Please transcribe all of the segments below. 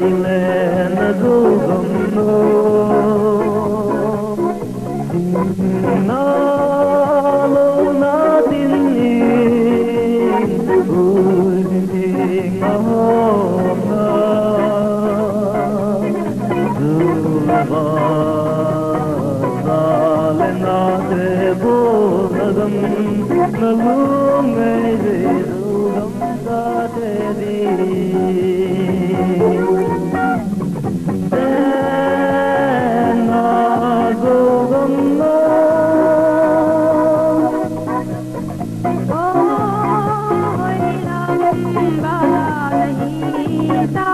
Chenna Jougam no nalo natin uling ahom na zalen ate bonagam nalungay Zougam sa tedi Chenna Jougam no कोई लंबा नहीं था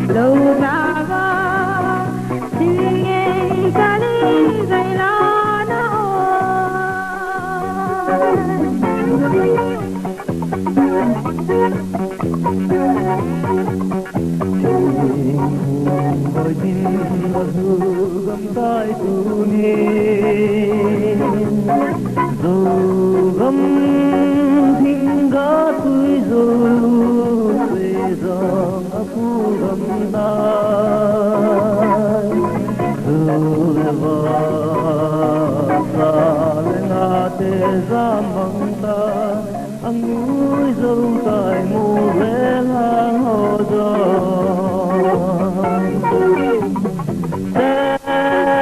lâu ta va tiếng nghe ca đi dày la nó Ôi Chenna Jougam tai tu ni Jougam thinga tui zo se zong apu gam dai Zulva salena te zamang ta angui zo tai mu le la ho zo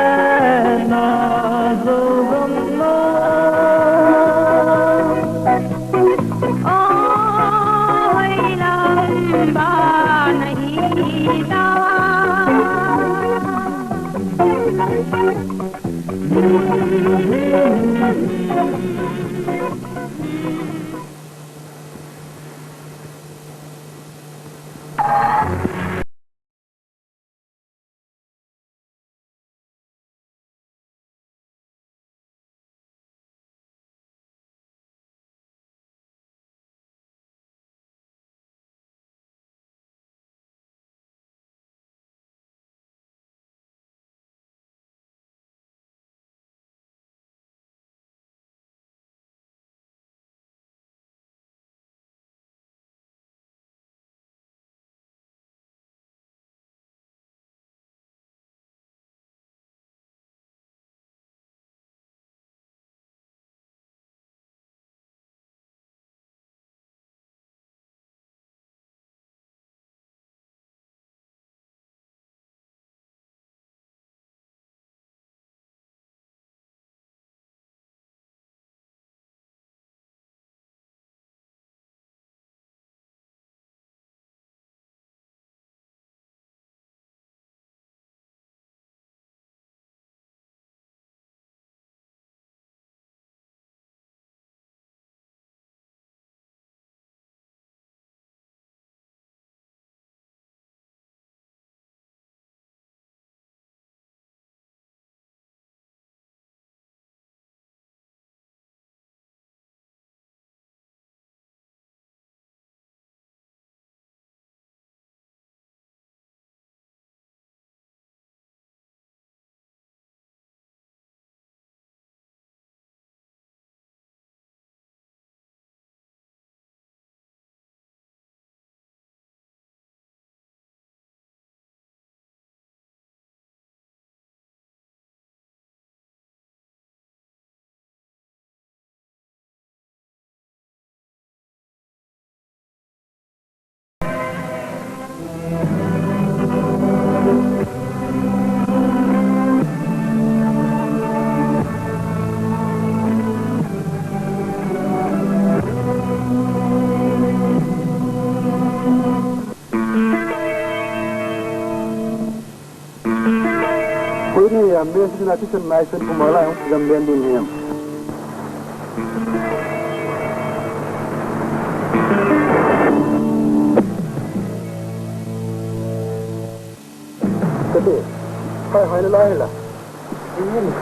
Chenna Jougam no कोई लंबा नहीं था yang sudah nanti senai sen pemala yang gambian dunia. Tapi, hai lain lah. Ini.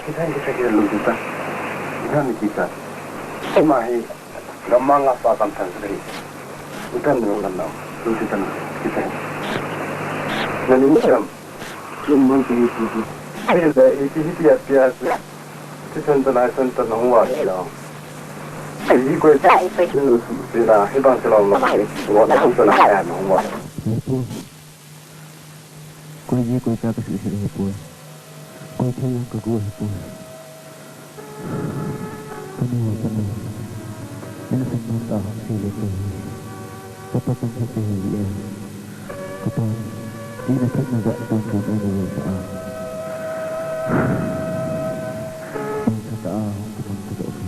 Kita kira lu kita, kita. Semahi gamang apa akan terjadi? Kita mengenal lu kita. Dan ini kan cuma itu. Ada itu biasa. Kita sentuh nongwa ya. Ini kau itu sudah hebat selalu. Waktu sudah ada nongwa. Kau ini kau cakap sendiri pun. Kau tanya ke gue pun. Penuh. Ini semua tahu sih itu. Apa pun kita ini. Kau ini tak nak tanggung ini tak. Kita tahu kita tidak okey.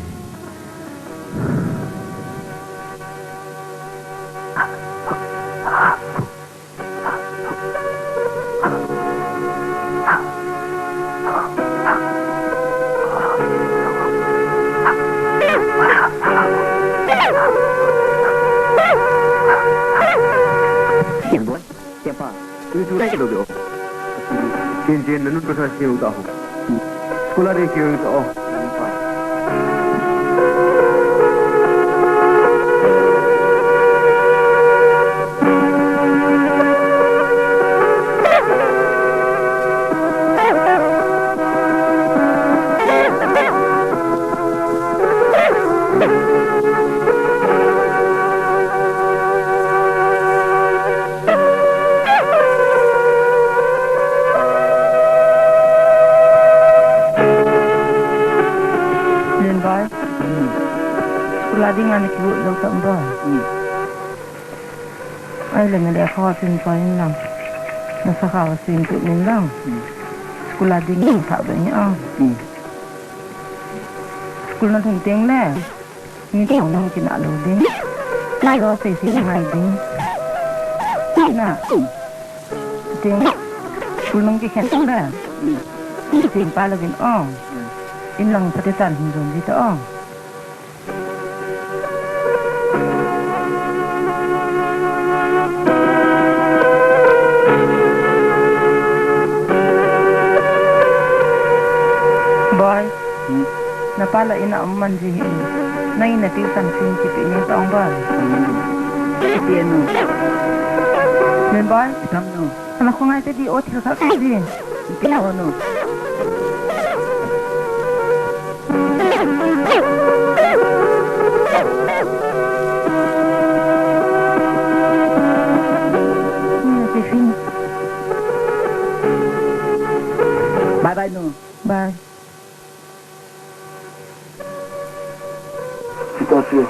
Siapa? Itu sudah kita dulu. Cincin lalu pasal siapa tahu? Sekolah dia kira itu oh. dengan ibu lo tambah. Ai le ngale khawa sin pa lang. Nasa khawa sin tu min lang. Sekolah ding tak banyak. Sekolah na thung tiang le. Ni tiang nang kina lo ding. Nai lo se si ngai ding. Na. Tiang. Sekolah nang ki khen le. Tiang pa lo bin ong. In lang patisan hindon di ta ong. Boy, napala ina umman ji hin. Nay na tisan sin ki pi ni tong ba. Piano. Men boy, tamno. Ana ko ngai te di o thil sa di. Piano no. Bye bye no. Bye. Situasi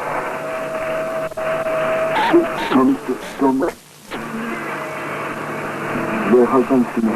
Tom berhalkan sini.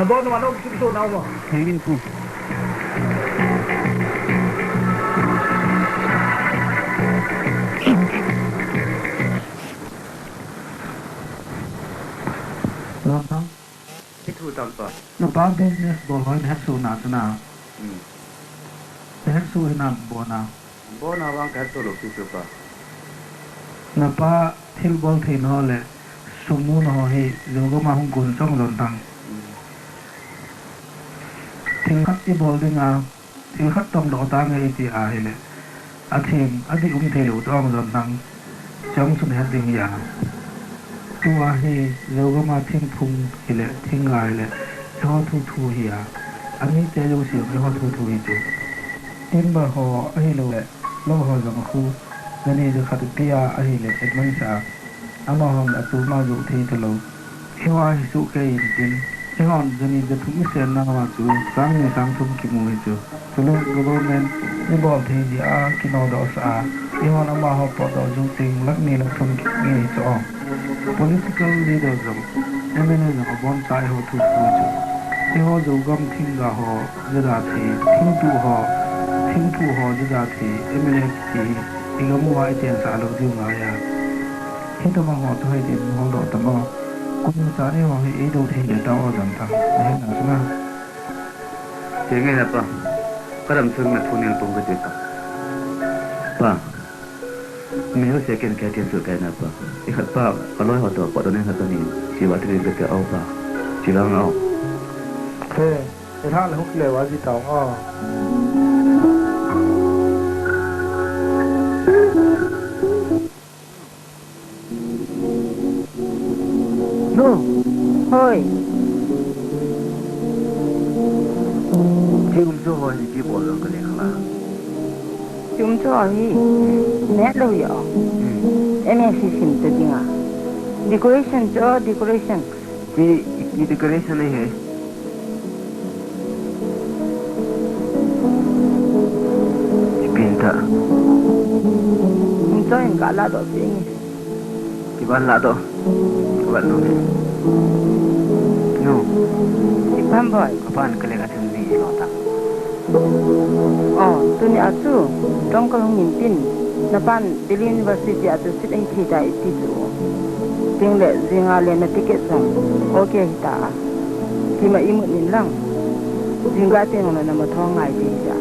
Nabon naman ako gusto na mo. Hingin ko. tang. Itu tanpa. Na ba business bol hoin hat su na sana. Hat su na bona. Bona wang kat tu lo itu pa. Na ba thil bol the no le sumu no he zougam ma hung kun song don tang. Thil khat ti bol ding a thil khat tong do ta ngai ti a he le. A thim a di the lu tong don tang. Chong sun hat ding ya. Tua he zougam ma thing phung he le thing ngai le. Ho thu hi a. Ani te lu si ho thu hi chu. Tin ba ho a he lo le lo ho zong khu. Nani ju khat ti a hi le admin sa. Ama hom atu ma ju thi te lo. Hewa hi su ke in tin. Hewan jani de thu sen na ma chu sang ni sang thum ki mu hi chu. Tulo government ni bol thi ji a ki no do sa. Hewan ama ho po do ju ting lak ni la thum ki ni cho. Political leaderism eminism of one side ho thu chu. Hewa zougam thing ga ho jada thi thing tu ho jada thi eminent ki igamu wa chen sa lo ju nga ya. He to ma ho to he din ho do ta ma. Kun sa ni ho he do thi le ta o jam ta. He na sana. Jangan apa. Kadam sung na thun yang tong ke pa. Pa. Meo second ke tian su ke na pa. Ikat pa kalau ho to pa do ne ha to ni. Jiwa tri ke au pa. Jilang au. He, tha le hok le wa ji tao a. No, hoi. Jium so ho ni ji bo lo ke le khala. Chúng cho hi nét đâu vậy? Em xin tự tin à? Decoration cho decoration. Ji decoration ni hai. Pinta. Chúng cho em cả là đồ gì? Kiban la do. Kiban do. No. Ipan boy. Kapan kele ka thun ni lo ta. Tu ni atu trong cái lòng nhìn tin, napan Delhi University atu sit anh thi đại ti tu. Tiếng lệ riêng lên na ticket song, ok ta. Khi mà im nhìn lăng, riêng cái tiếng là nằm thong ngày đi ra.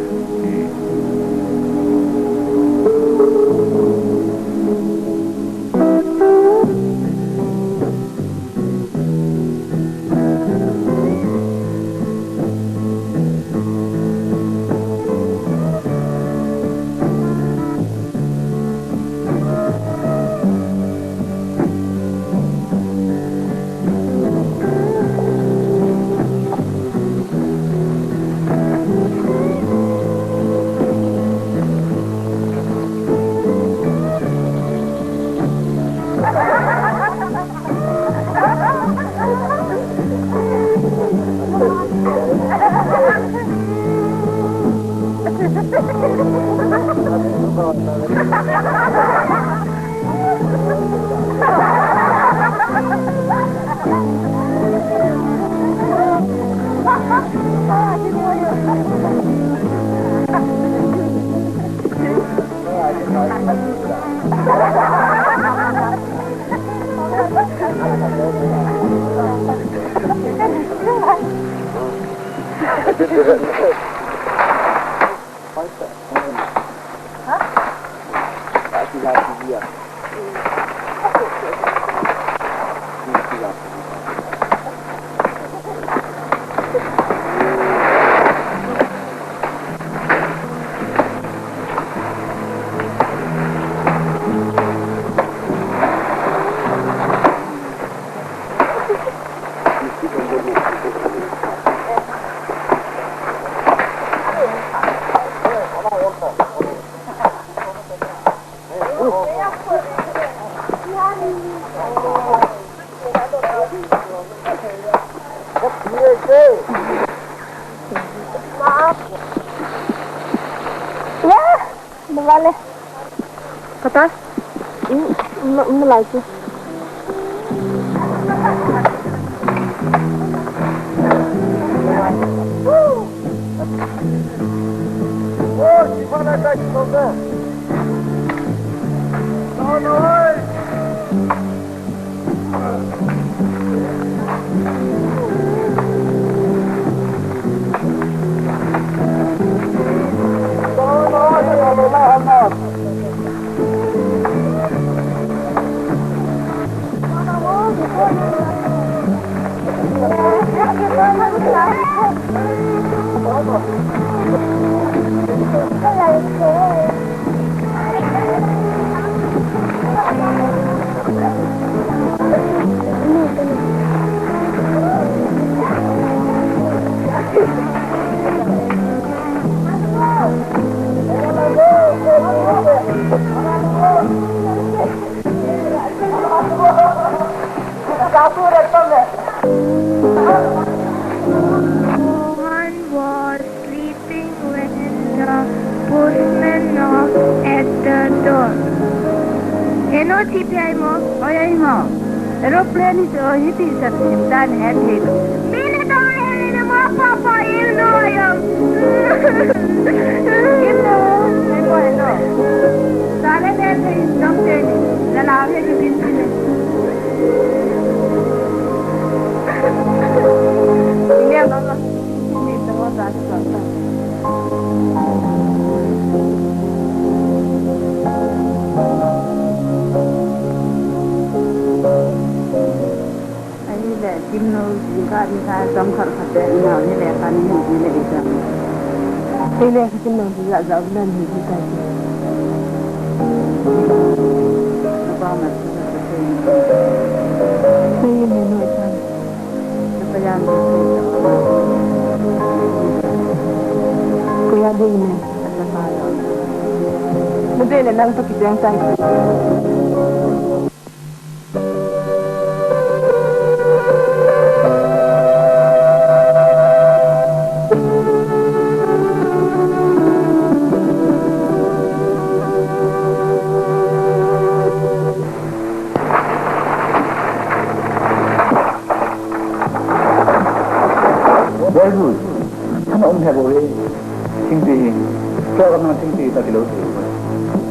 Vale. Kata? Ini lagi. Oh, gimana tadi Bangga? No. One was sleeping when the postman knocked at the door. Hello, TPI mo? Ay mo. Aeroplane is hitting sa simtan head hill. Minatoy na mo papa ino ayam. Ito, hello. Sana nete is something. Lalaki ni Vincent. Hindi ako. Hindi ako sa Kim nô juga bisa jangkar kata ina ni lekan ni isa. Ile kim nô juga jauh dan hidup tadi. Apa masih seperti ini menu itu. Supaya kuya ding ni ada saya. Mungkin nang tu kita yang saya.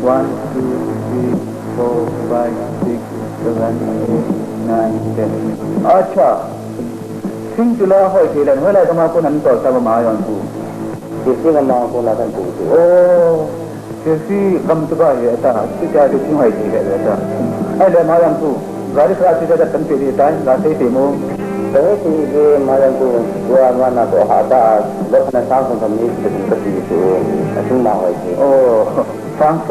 One, two, three, four, five, six, seven, eight, nine, 10. अच्छा सिंह चुला हो खेलन होला तो माको नन तो सब मायन को किसी का मां को ना तन को ओ किसी कम तो है ता क्या जो क्यों है ठीक है ता ऐले मायन को गाड़ी खराब से ज्यादा तन पे देता है गाते तेमो तो ये मायन को वो माना तो हाता लखना सांस तो नहीं सकती तो असुन ना हो ओ सांस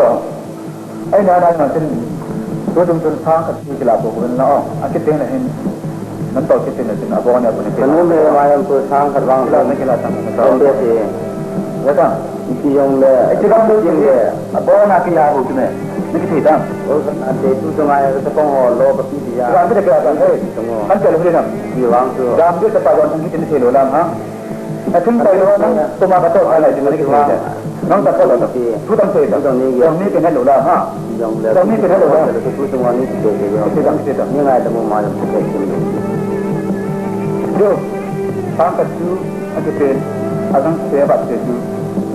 ai na na tin to dum tin thang khat ki la ko ben la a ke te na hin nan to ke te na tin abo na bune ke nu me ma yam ko thang khat wang la na ke la tang ka to de te ya ta ki yong le ai ke dam lo jin le abo na ke ya ho ki me ni ke te ta o na te tu to ma ya ta ko lo ba pi ya ga de ke ta he an te lo le na ki wang so dam de ta pa wan ki tin te lo la ha a tin ta lo na to ma ka to ai la tin ni ke te nang tak kalau tapi, tu tak saya tak. Yang ni kena lola, ha. Yang ni kena lola. Tu semua ni tidak. Tidak. Ni ada mau malam kita ini. Jo, pangkat tu, ada pen, ada saya baca tu,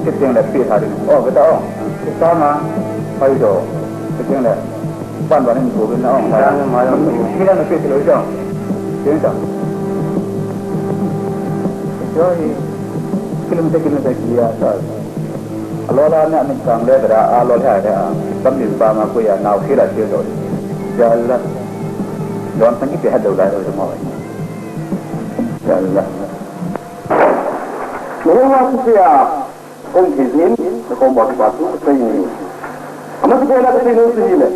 kita yang lebih hari. Oh, betul. Kita mah, hari tu, kita yang lebih. Pan ini boleh nak. Kita lebih terlalu jauh. Jangan. Jadi, kilometer kia tak. Alola ni amin kang le dara alola ha tamil ba ma ko ya naw khila che do ya Allah don tan ki hada la do ma ya Allah mo wa ku ya ong ki nin ko ba ki ba tu sai ni amma ko la ke no si le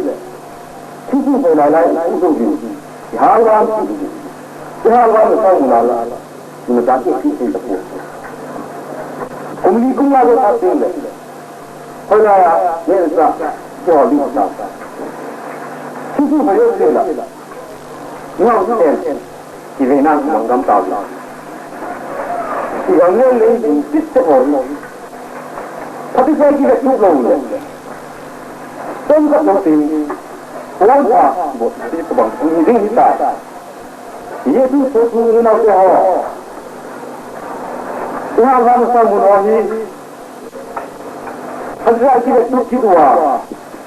ki ko la la ku do ji ya wa ya wa sa la la ni ta ki ki ta ko Komunikasi lagu apa ni? Kalau ya, ni adalah jual di mana? Susu bayar sila. Ni orang ni, kita nak menggam tahu. Yang ni ni kita orang. Tapi saya kita cuba dulu. Tengok nanti, orang buat itu bang, ini kita. Ia tu susu ni nak siapa? Yang orang sambut orang Azra kita tu dua,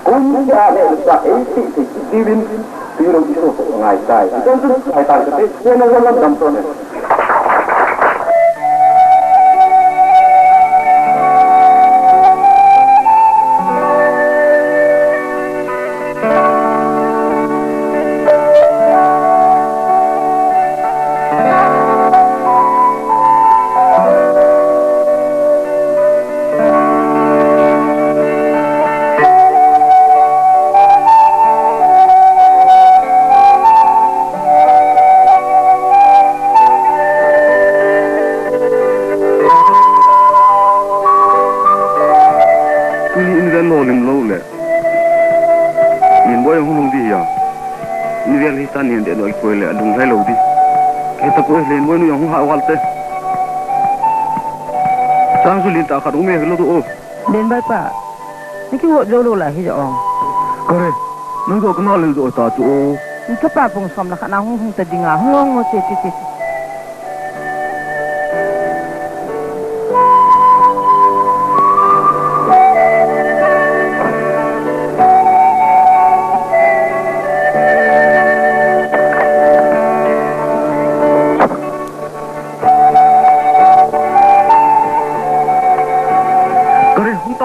orang ada lepas itu divin biru biru ngai sai. Itu tu ngai sai tapi dia nak dalam dampun. kita pun lain mau yang hawal teh. Sang sulit tak kat rumah lu tu. Len bai pa. Ni ki wo jo lo la hi jo ong. Kore, nunggu kenal lu tu tak tu. Ni ka pa pung som la ka na hung ta dinga hong ngo ti.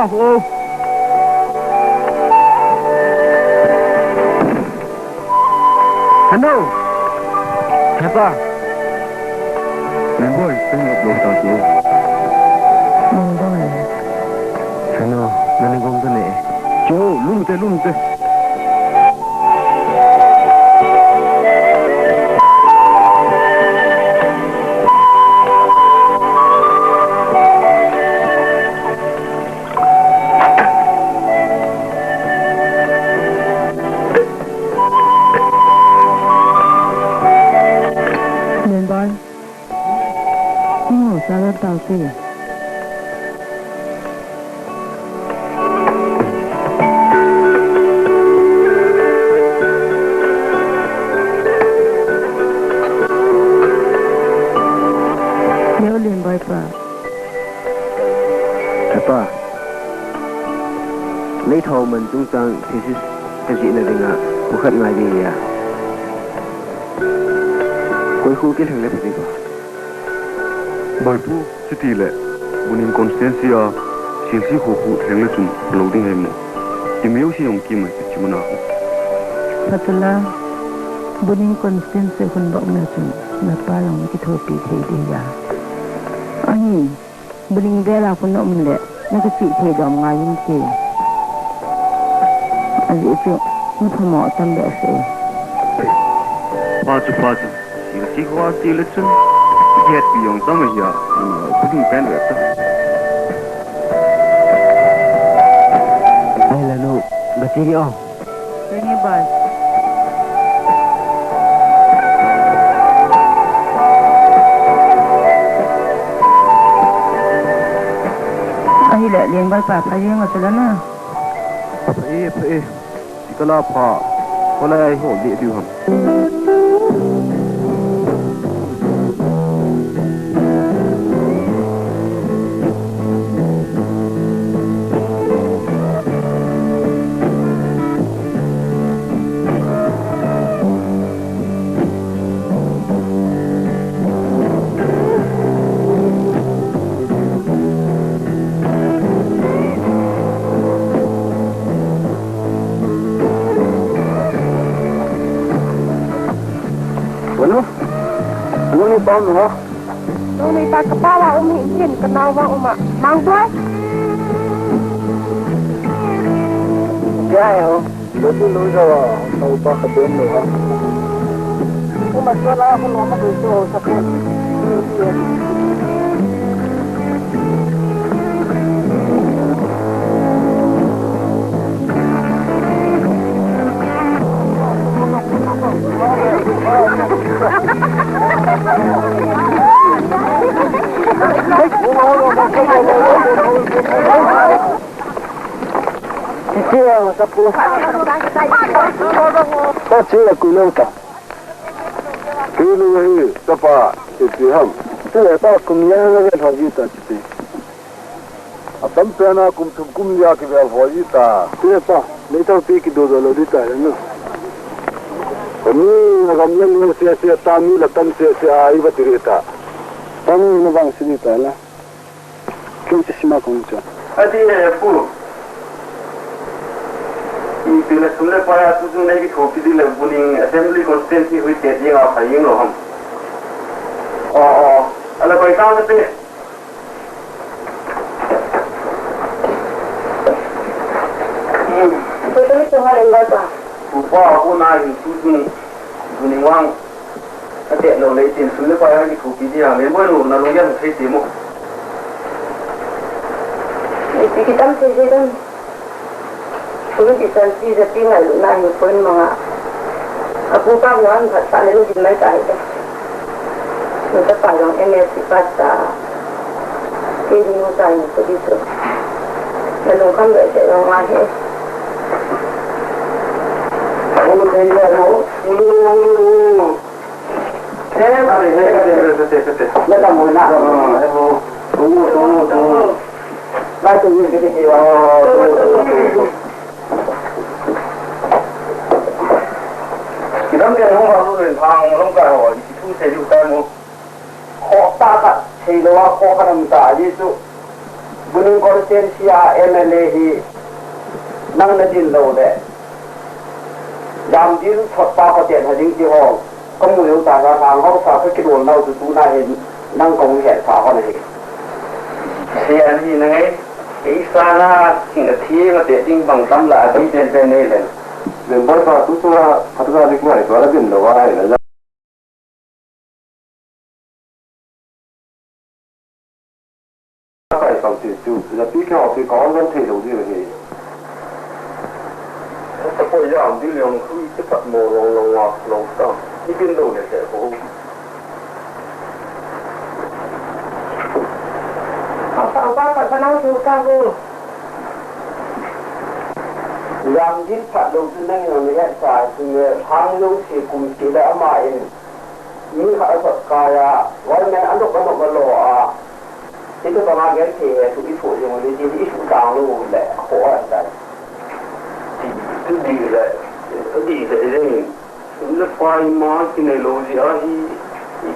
Oh. Hello. Siapa? Boy, tengok belum tahu tu. Boy. Chenna, nani gom tu ni? Jo, lum te. Saya tahu sih. Dia ulin baik pak. Apa? Lấy thầu mình chúng ta thì cái gì là đừng ạ, cuộc hẹn ngày gì à? Cuối khu cái thằng này thì gì? Bài pu chỉ tỷ lệ, bunin Constancia, chính sĩ hồ phụ thằng này chúng lâu đi ngày một, thì mấy ông dùng kim mà chỉ muốn nào? Patulah, bunin Constancia kun bak na chúng, napa yang kita thopi thei dia. Ani, bunin bela kun nak mele, nak kecik thei dom ngayun ke. Adik itu, ni pemok tambah sih. Pacu, si kuat si lecun. Dia biang sama dia, bukan pendek tu. Ay lalu, berciri oh. Ini bas. Ay le, liang bal pa, payah masalah na. Payah. Jikalau apa, kalau ay ho dia diam. Bom nữa. Lúc này ta có bao ông hiện diện cái nào vào mà mang tới. Dạ không? Bữa tôi nói rồi, tao ta phải đến nữa. Nhưng mà cho nó không nó được rồi sao không? Chưa, sắp luôn. Có chưa là cùi lâu cả. Cùi lâu hư, sắp à, thì hầm. Thế là ta cùng nhau là cái thằng gì ta chứ. Tấm pena cùng chụp cùng nhau cái việc hỏi gì ta. Thế là ta, lấy tao tí cái đồ rồi đi tại nữa. Ini nak yang sia-sia tami lah tan sia-sia ai batirita. Tami nak bang cerita lah. Kita semua kunci. Adi pu. Ini lah sunnah para tu sunnah ki thopi di lah buning assembly constituency hui te yang apa yang lo ham. Oh, ala koi kaam te. Betul itu hal yang baca. Upa aku naik susun buning wang. Ada lo leh tin sunnah para ki thopi dia. Memang lo nak lo yang saya temu. Itu kita mesti kan. Pun bisa sih jadi nggak naik pun mana. Aku kan yang tak lalu di mana tak ada. Kita parang MSC pasta. Kini mo tayo sa dito. Ganun kang gaya ng mahe. Ano kayo mo? Nada muna. Tungo. Bakit yung kitikiwa? Kita mungkin orang orang pang orang kaya, itu saya juga mau. Kok tak saya doa kok kan minta itu. Gunung konsensia MLA hi nang nadil lo deh. Jam dir thotpa ko tian hading ti ho. Công người ta ra hàng họ sao cái đồ nào từ tu này năng công hiện phá họ này. Thì anh gì này cái sana chính là thiên là để tinh bằng tâm là đi trên trên này lên. Nên bây giờ tu ra phát ra được ngay đó là biến đổi là phải xong thì chú là tí theo thì có vấn thể đầu tiên thì bây giờ đi lượng khi cái phật mồ lòng sao đi biên độ này sẽ có Apa Pak Panau suka bu? làm giết phạt đầu tiên này là người sai thì hàng lâu thì cũng chỉ đã mãi những cái Phật kaya gọi mẹ ăn được cái lò itu sama kan sih itu isu yang di sini isu tahu le kuat dah di ini lepas mah sini logi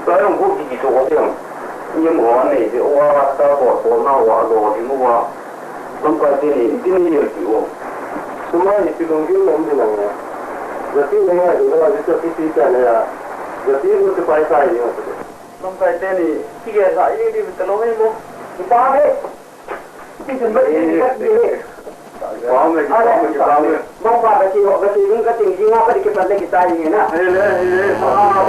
sekarang buat gitu orang yang mana ni orang tak buat nak buat logi buat nampak ini ya tu semua itu mungkin mungkin lah jadi ni ada itu kita ni ya jadi itu paisa ini sampai tadi tiga hari ini betul ni mo ba đấy cái chuyện vậy thì có người mong qua cái họ cái những cái tình gì ngó cái vấn đề cái tai gì nè mong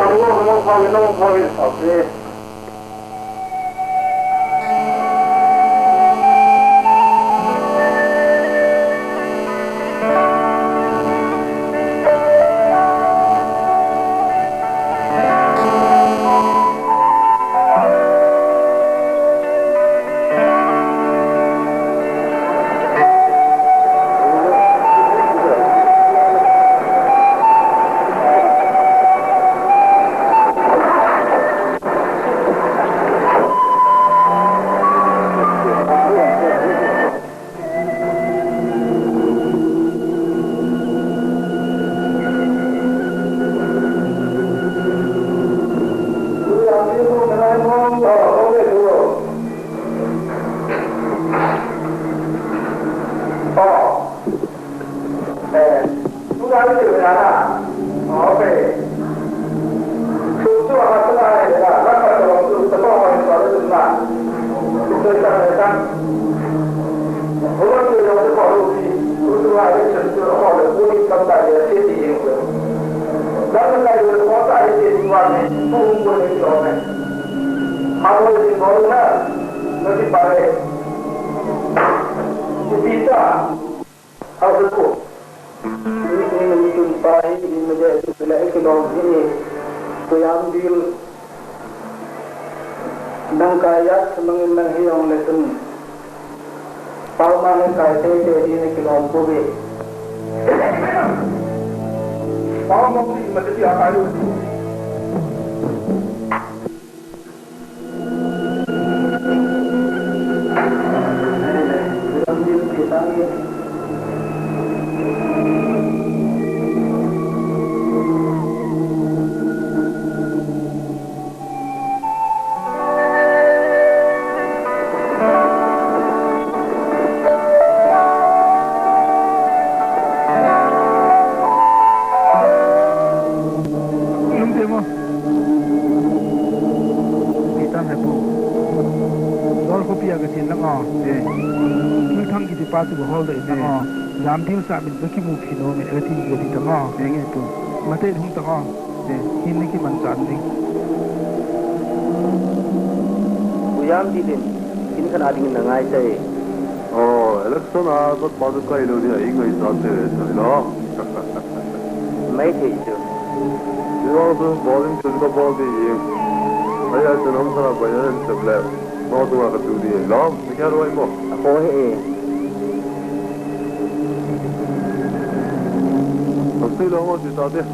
làm thiếu sa mình cái mù phì nó mình ở thì cái gì tao ngó thế nghe tu mà thế không tao ngó thế khi mấy cái mình chọn đi Uyam di din ini kan ada yang nangai saya election agak pada kali ini dia ingat sahaja no mấy thì chứ 이거는 버린 주가 버디 yaကျွန်တော်ကဘာလဲတဘလက်ဘောတော့ကတူတယ်လောမကြတော့ဘောအပေါ်ဟဲ့အစီလောဟောဒီတော့တဲ့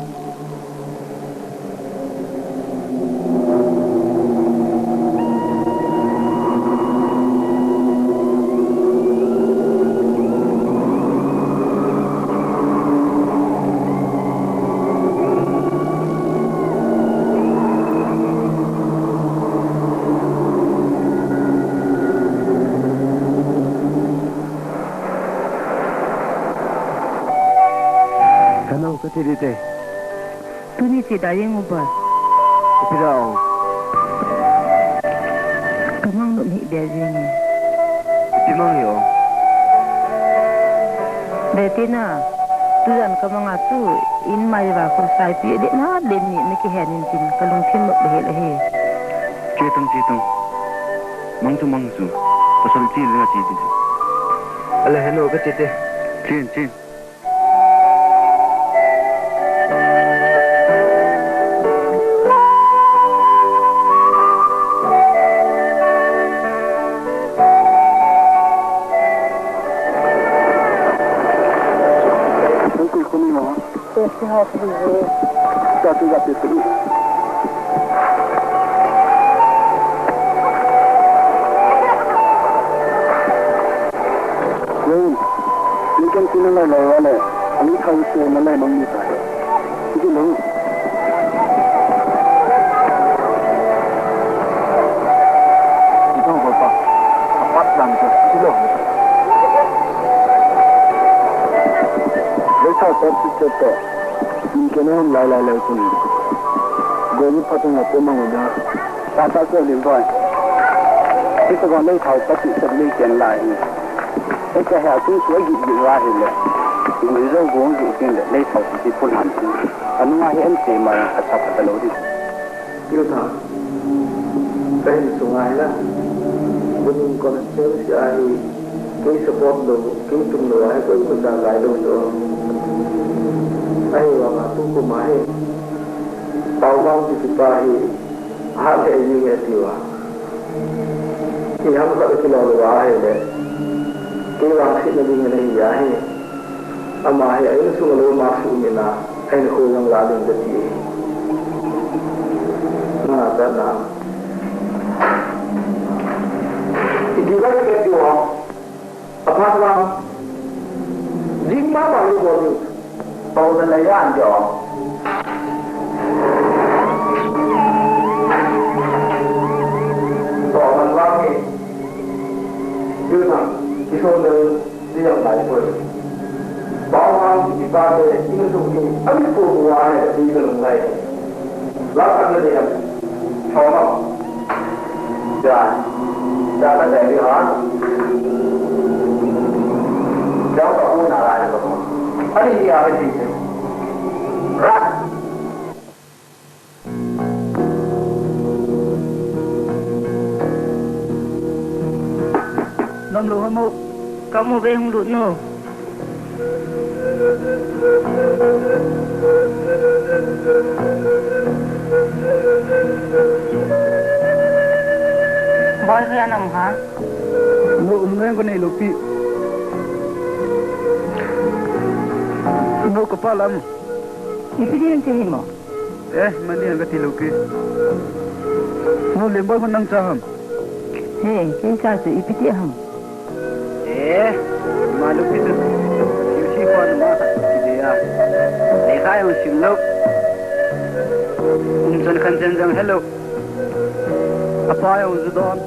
Kete tu ni cerita yang ubah Pirau kamang nak ni dia ni Timang yo betina tu dan kamang atu in mai wa ko sai pi de na den ni ki hen in tin kalung kin mak be le he Cetang Mangsu Pasal ci le ci ci Ala hello ke cete Cin Sehat dulu. Satu gati dulu. Ini kan sini lah wala. Ini kau se malai mangi tak. Itu lalu. Itu apa? Apa dan itu lalu. Lepas itu cerita. Kena lai pun. Goni patung apa mangga. Tata se limboi. Itu kan lai thau pati sebli ken lai. Itu ha tu suai gi wa he le. Ini zo gong gi ken le lai thau ti pun han. Anu ma he en se ma asap talo di. Kilo tha. Pen sungai lah. Bunun kon se si ai. Kei support do, kei tum do ai ko benda lai do. Ayah waktu kumai, bawang disipahi, hal ini tiwa. Ini hampa kecil luar ini, kiwang sih nabi ini ya ini, amah ya ini semua lu masuk mina, ini kurang lalu jadi. Nah, karena ini kan ketiwa, apa bang? Lima baru baru. Bầu lên lấy ăn cho bỏ mình vào thì đưa thằng cái số lượng đi làm lại rồi bảo hoàng thì ba về những dụng thì ấn phụ ngoài đi từ lần này lát ăn cái điểm cho nó ra cái này đi hả cháu có uống nào lại được không anh đi à cái gì Nom lu kamu be hung lu no. Boy ke anam ha? Lu umren ko ni lupi. Lu kepala mu. Ipi din tihin mo. Mandi ang gati lupi. Lu lemboy ko nang saham. Hey, kinsa su ipi ti ham. Malu itu. Yusi ko na dia. Lekha yung singlo. Umsan kan jang hello. Apa yung zudon?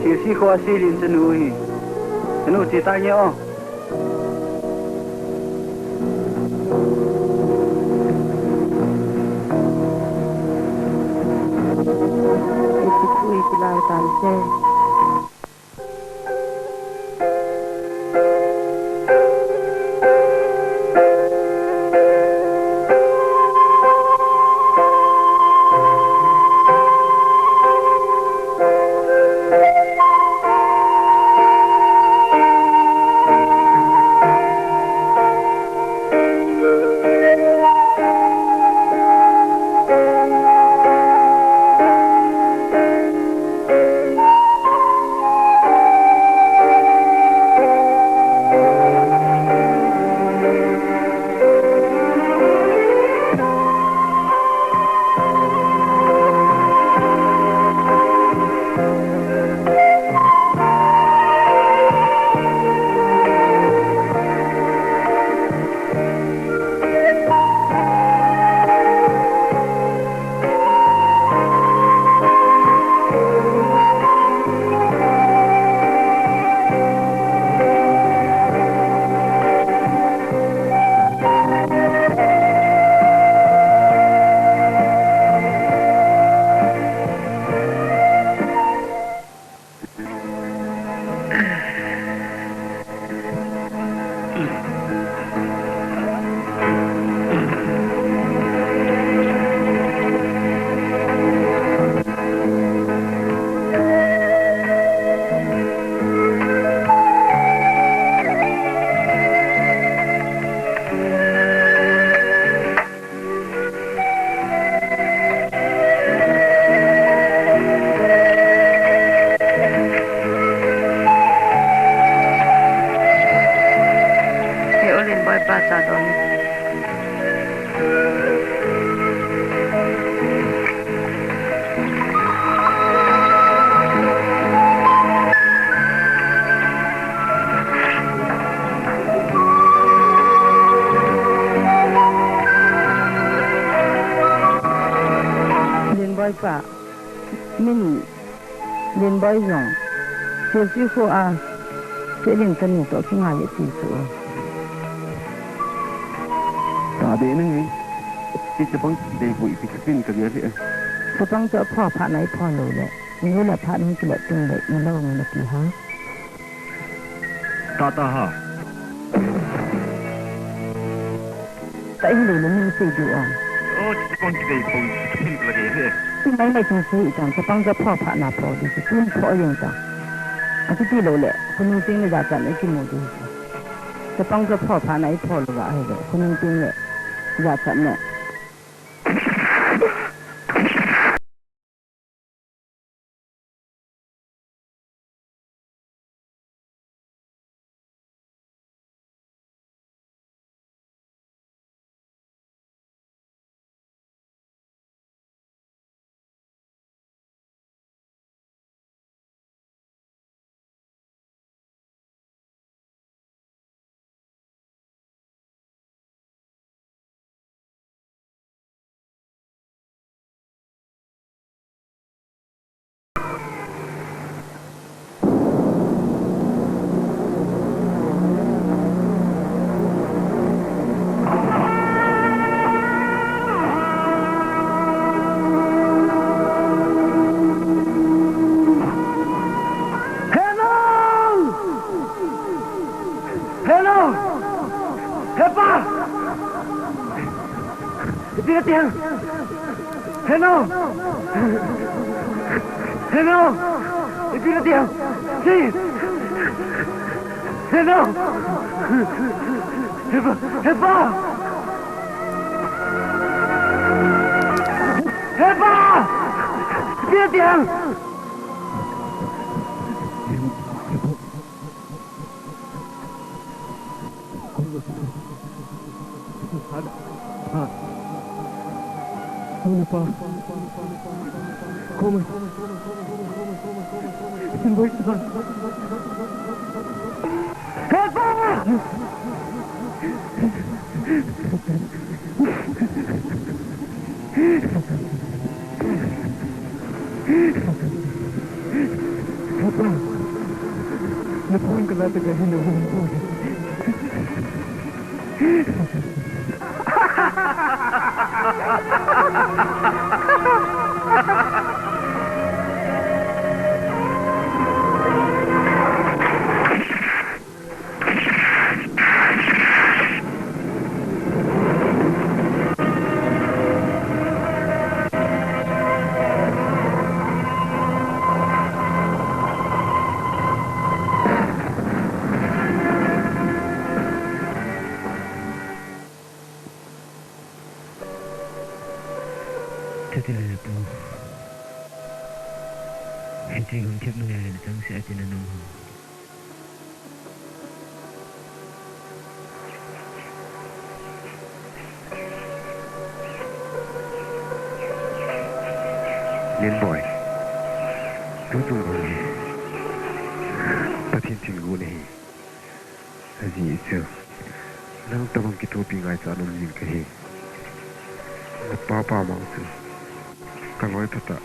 Yusi ko asilin sa nuhi. Ano titanya oh. mình lên bây giờ chưa chịu khó à sẽ lên tân tổ khi ngày gì số ta để nó nghe cái chụp để bụi bị cái cái gì vậyจะต้องเจอพ่อพระไหนพ่อหนูเลยนี่แหละพระนี่จะแหละตึงเลยนี่เล่ามันกี่ฮะ ta ha แต่ยังเหลือมันสี่ดูอ่ะ oh chụp cái cái gì vậy ซึ่งไม่ถึงสี่จังจะต้องเจอพ่อพระนาพอดีสิจุ่มพ่อยังจังอาทิตย์เราแหละคนนึงจริงเลยจัดไม่กี่โมดูจะต้องเจอพ่อพระไหนพ่อหรือว่าอะไรคนนึงจริงเลยจัดเนี่ย Dia dia. Hello. Hello. Dia dia. Si. Hello. Heba. Heba. Heba. Dia dia. Kenapa? Come? Sembuh sudah. Apa? Napun kelihatan kehendak umur. Tidak tu. Henti gomcep mengalir tang si atina nunggu. Liên boy. Tu rồi. Ta thiên trình gu này. Gì chứ? Nang tamang kita pingai sa anong ling kahi. Napapa mang tu. Kaloi tata.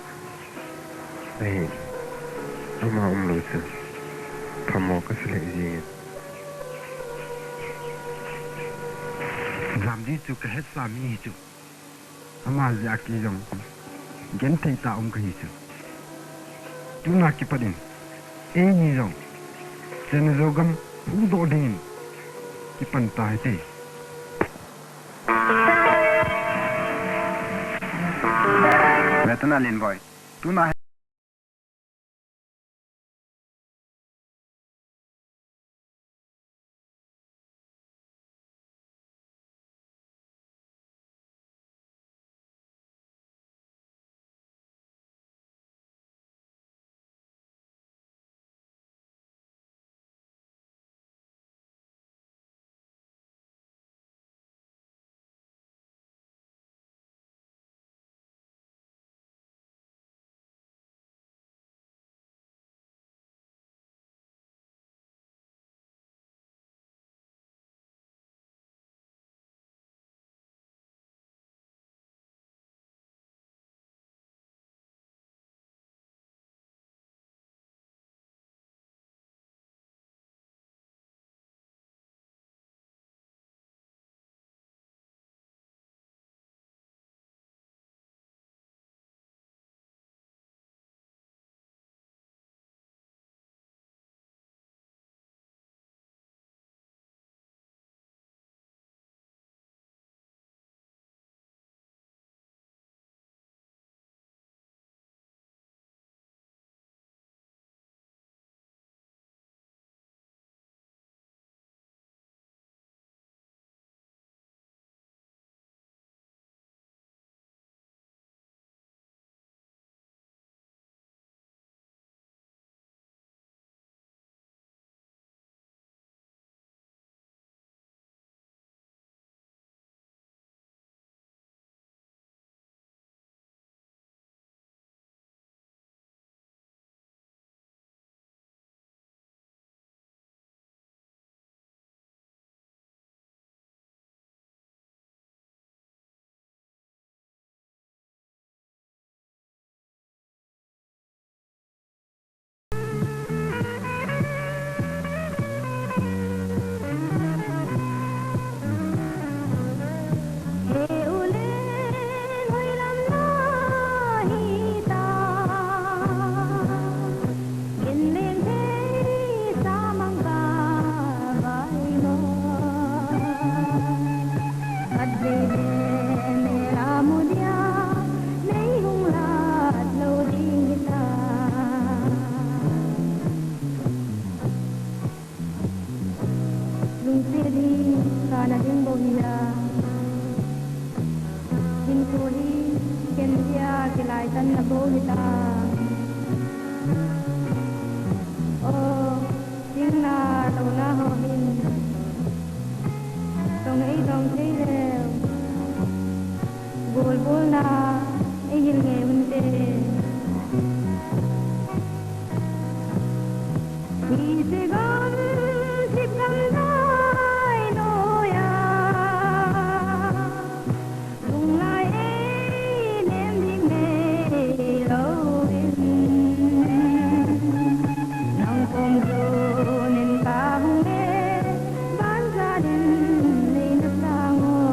Hey. Ama umlo tu. Pamo ka sila izingin. Làm gì chú cái hết làm gì chú. Ama gì aki dòng. Gen thầy ta ông cái chú. Chú na ki padin. Ni dòng. Chenna Jougam pu do din. Ki pan tai te. Betana Lin boy. Tu na tiếng na đầu na hồ hình dòng ấy dòng thấy đều bồi bồi na ấy hình nghe vấn đề vì sẽ gom chip ngắm lại nỗi dùng lại ấy ném đi mê lâu bên nắng cùng dù nên ta hùng mê bán gia đình lấy nước ta ngồi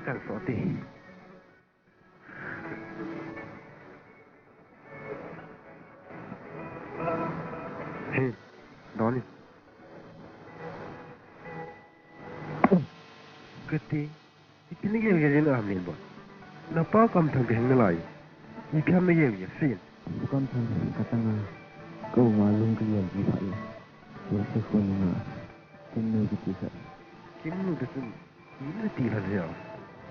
Kan soti. Hey, Donnie. Kati, ikini ke ye na amnin ba. Na pa kam thang beng na lai. Ikham me ye ye sin. Con thằng katanga câu mà luôn cái gì phải là cái con mà cái nơi cái gì vậy Kim nu de sun. Ni ti la ya.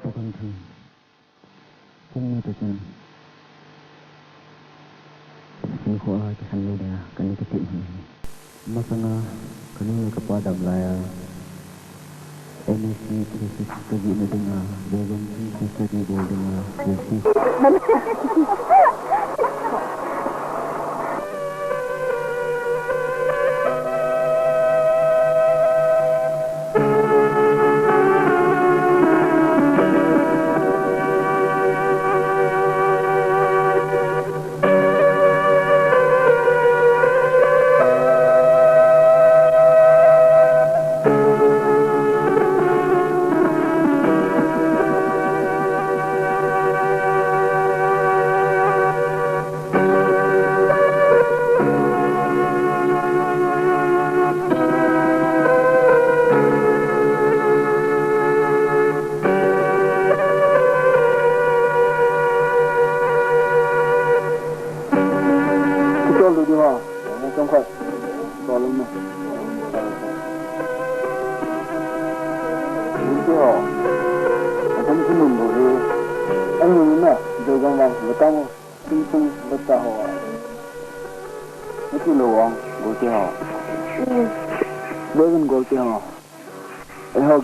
con thằng cái nơi cái gì những khoa cái thằng này là cái này cái tiệm này mà sang cái nơi cái qua đầm lại NSC cái gì nữa đừng vô vân cái gì vô đừng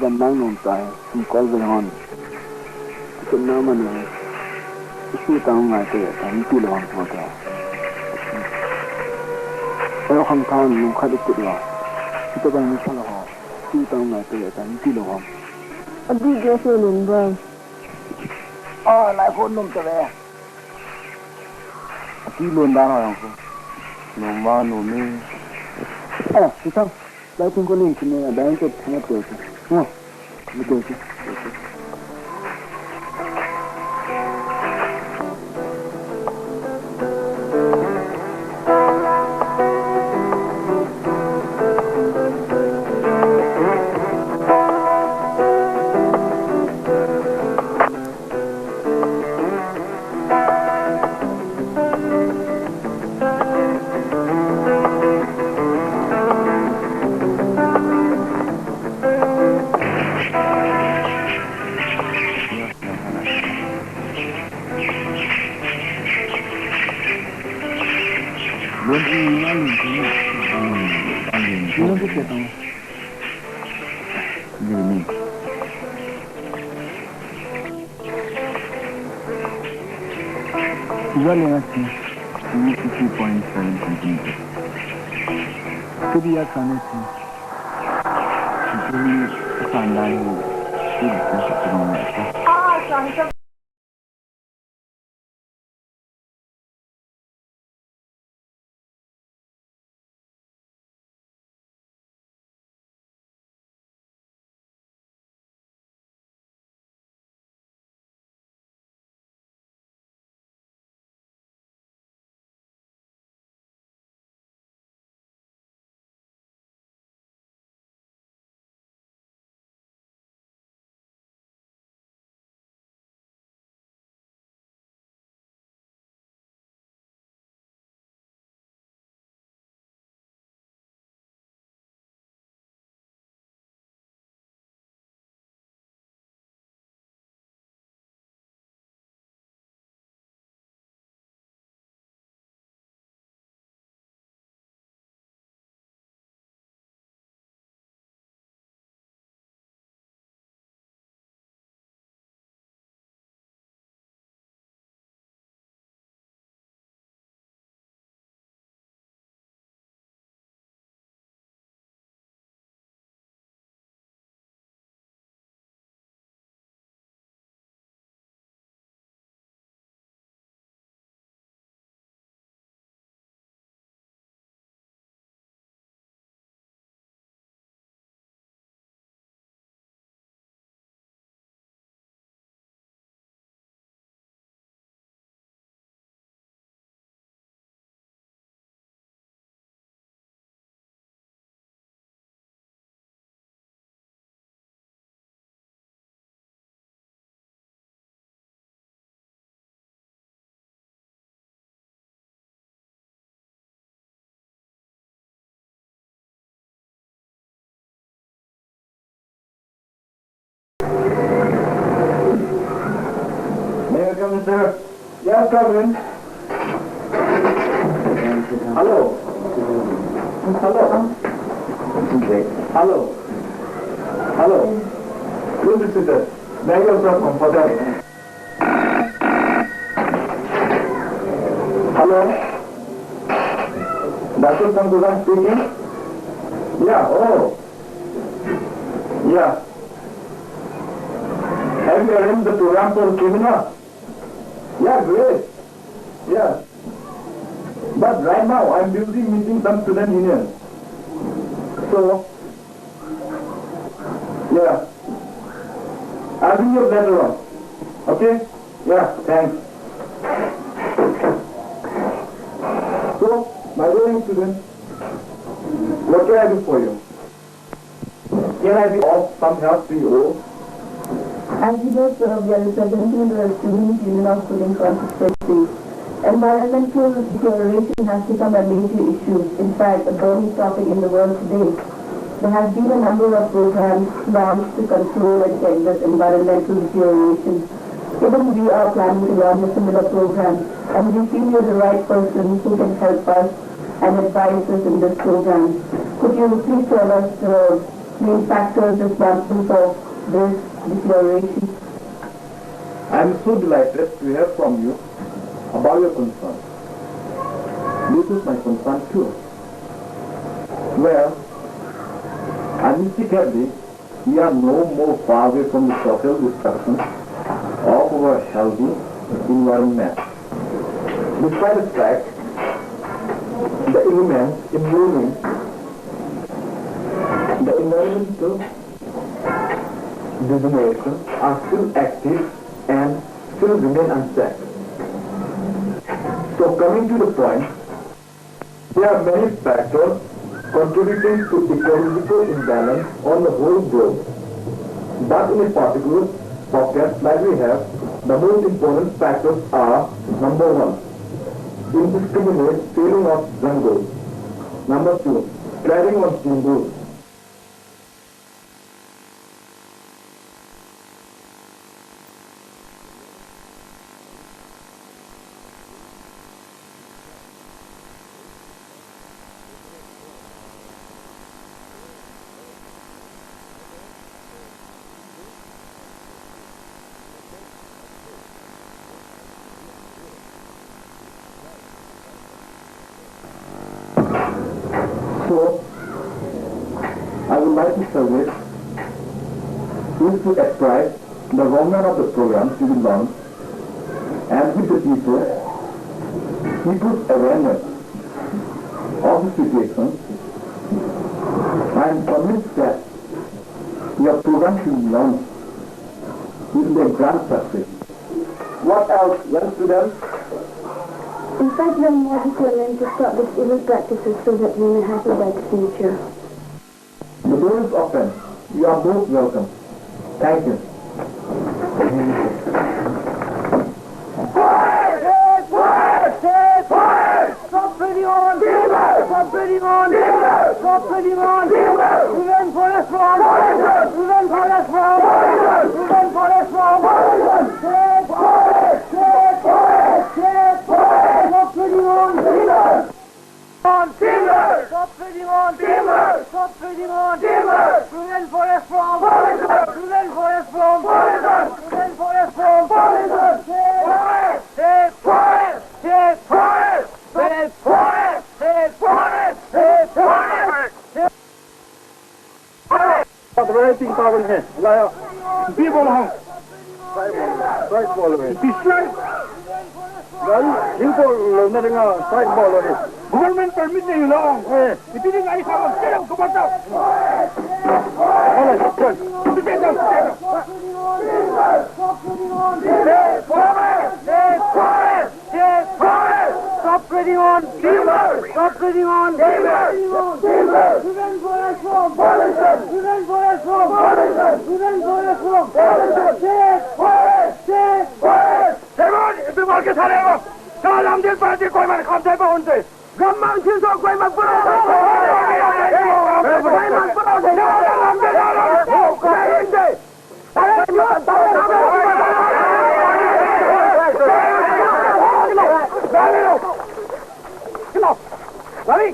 Gần mang nồng tài, không có gì hơn. Cái nào mà này, cái suy tao ngày thì anh tu lòng thôi cả. Ở không thao mình không được tự lo. Kita bangun salah ho. Tu tao ngày thì anh tu lòng. Adi dia selalu Oh, lại phun nung cho về. Tí luôn đang hỏi không? Nung mà nung đi. À, thì sao? Lại phun con linh thì này đang cái thằng tuổi chứ. Không? Cái tuổi chứ. Sir. Yes, come in. Hello. Hello. Hello. Hello. Good visitor. Make yourself comfortable. Hello. Dr. Chenna Jougam speaking. Yeah. Oh. Yeah. Have you arranged the program for Chenna? Yeah, great. Yeah. But right now I'm busy meeting some student unions. So, yeah. I'll bring you later on. Okay? Yeah, thanks. So, my dear student, what can I do for you? Can I be of some help to you? As you know, sir, we are representing the Student Union of Student Constituency. Environmental deterioration has become a major issue. In fact, a burning topic in the world today. There has been a number of programs launched to control and check this environmental deterioration. Even we are planning to launch a similar program, and we feel you're the right person who can help us and advise us in this program. Could you please tell us the main factors responsible for this deterioration? I am so delighted to hear from you about your concern. This is my concern too. Well, admittedly, we are no more far away from the social discussion of for a healthy environment. Despite the fact the elements involving the environmental degeneration are still active and still remain unchecked. So coming to the point, there are many factors contributing to ecological imbalance on the whole globe. But in a particular pocket like we have, the most important factors are: number 1, indiscriminate felling of jungles; number 2, clearing of timber; So, I would like to suggest is to ascribe the government of the program to be launched and with the people's awareness of the situation. I am convinced that your program should be launched with a grand success. What else, young students? In fact, we are more determined to stop these evil practices so that we may have a better future. The door is open. You are both welcome. Thank you. Stop breathing on! Stop breathing on! Stop breathing on! Prevent forest from! Prevent forest from! Prevent forest from! Stop breathing on! Timber! Stop breathing on! Timber! Stop breathing on! Timber! Prevent forest from! Prevent forest from! Prevent forest from! Save forest! Save forest! Save forest! Save forest! Save forest! The very thing power here. People home. Strike ball away. Strike. People letting a strike ball away. Government permitting long. Repeating I have get out. Come out. Stop breathing on! Timber! Stop breathing on! Timber! Prevent forest from! Prevent forest from! Prevent forest from! Save forest! Save forest! 대만 이렇게 살아요. 사람들 빠질 거만 감사해봐 혼자. gamang cinta kau memang penuh. Kau memang penuh. Jangan ambil dalam. Kau ini. Saya juga tahu nama. Kilo. Lari.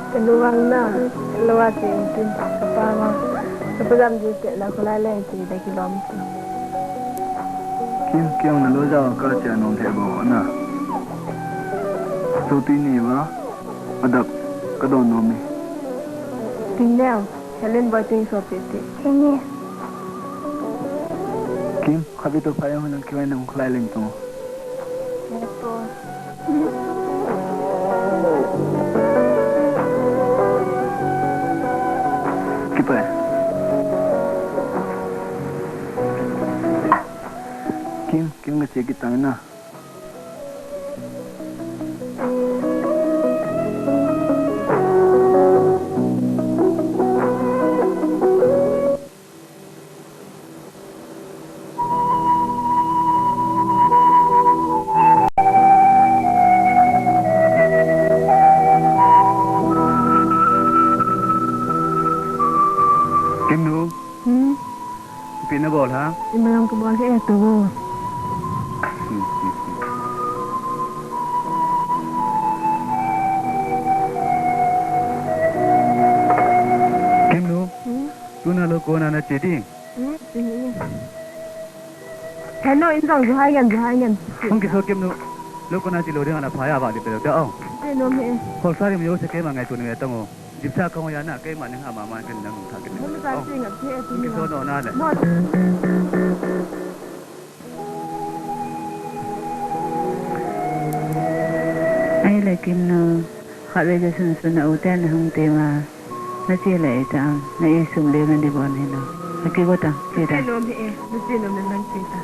Keluang na, keluar itu sepama, sebelum dia nak keluar lagi dah kilometer. Kau nak lo jauh kerja non tebo na. So tu ni ba, ada kadon nomi. Tinggal, Helen Boyting Sopete. Kenya. Kim, kami tu payah nak kira nak kelai lem tu. Eto. Kipa. Kim ngecek kita na. Kim nu, pina bol ha? Imalang ke bawah eto. Kim nu, tu na lo ko na jadi. Hello, insang juhayan. Mungkin so Kim nu, lo ko na lo dengan apa ya ba di pero dah. Hello me. Kalau saya mau sekali mangai tu ni tu, jika kau yang nak kau mana hama mana kena nang tak kena. Kamu tak ingat saya tu ni. Mungkin so no nada. Ai lekin khabe je sun na utan hang tema na che le ta na isum le ngan di bon hino aki gota che ta Hello me. Mesti no me nang cerita.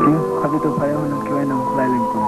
Kim, kami tu payah nak kira nak kelai lem tu.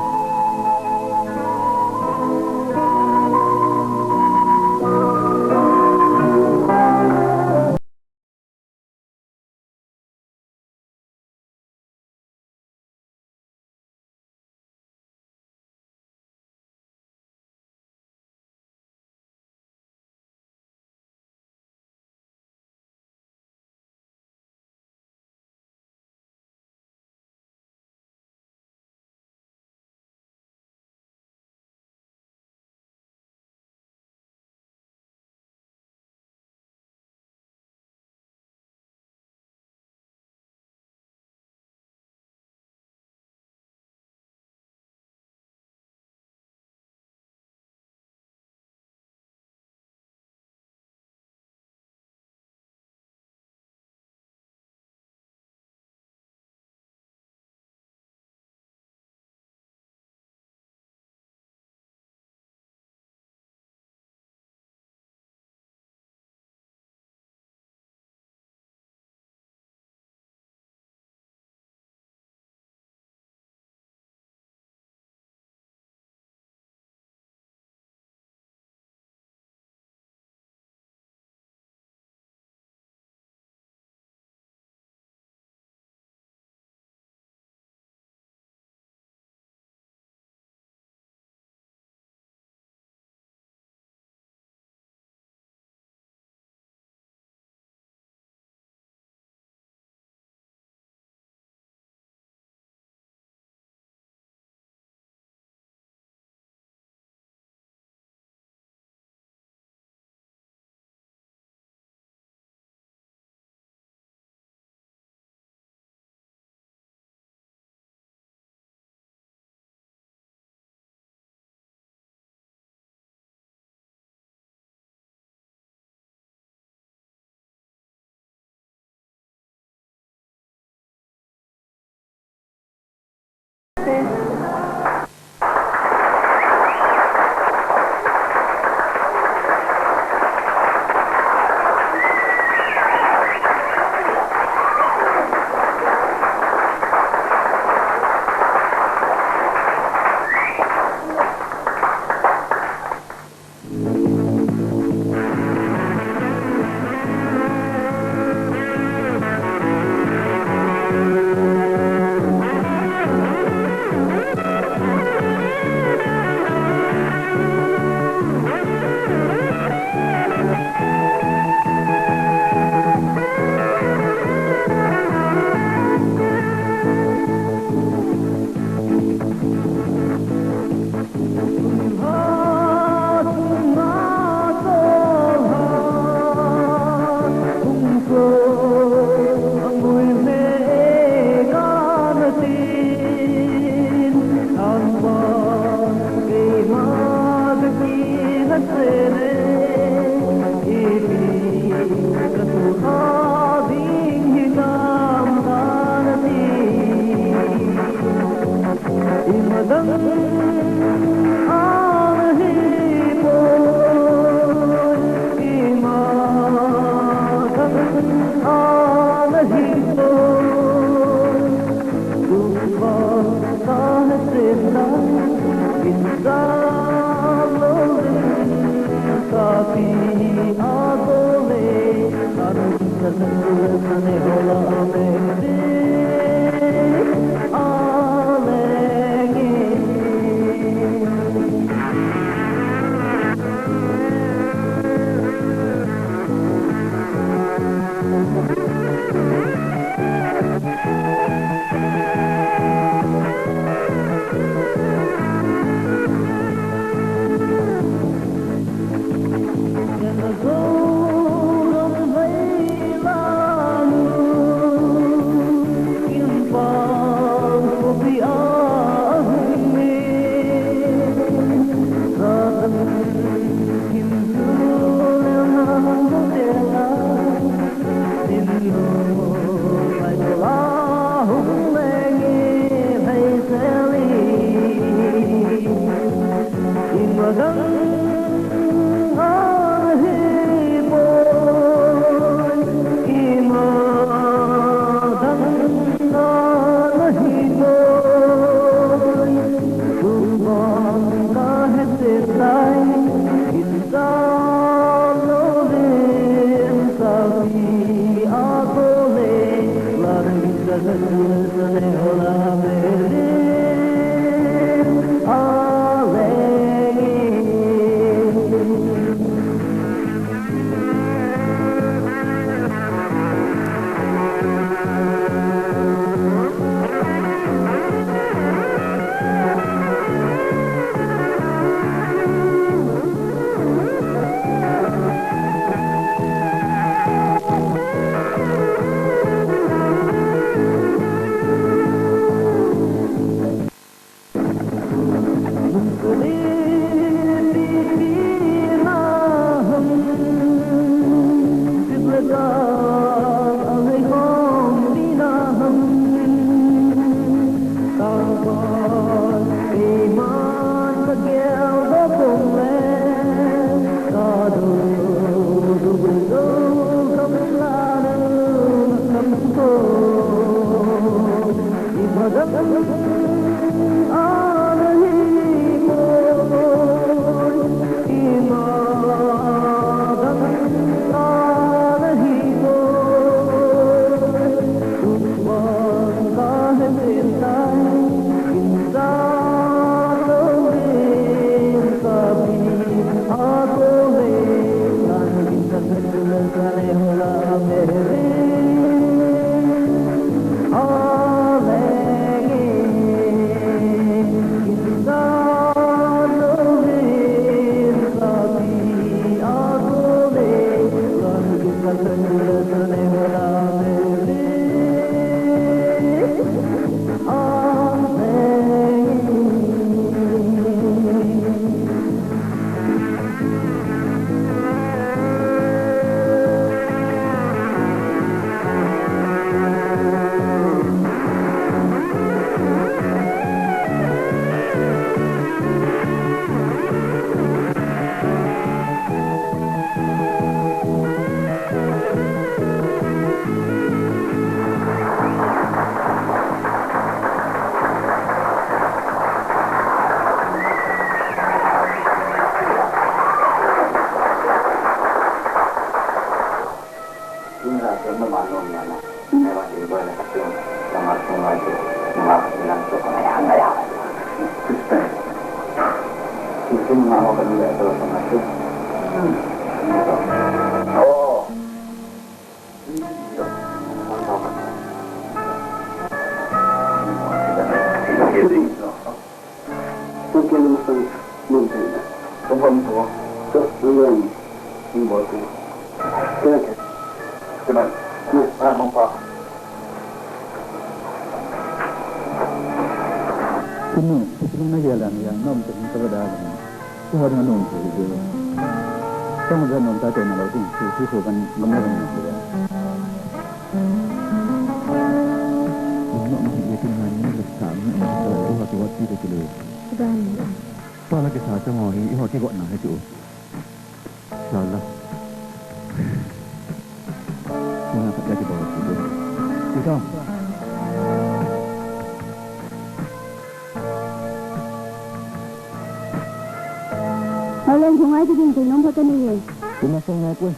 Lên xuống ấy thì đừng thấy nó có tên gì. Chúng ta sẽ nghe quên.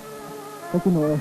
Các chú nội.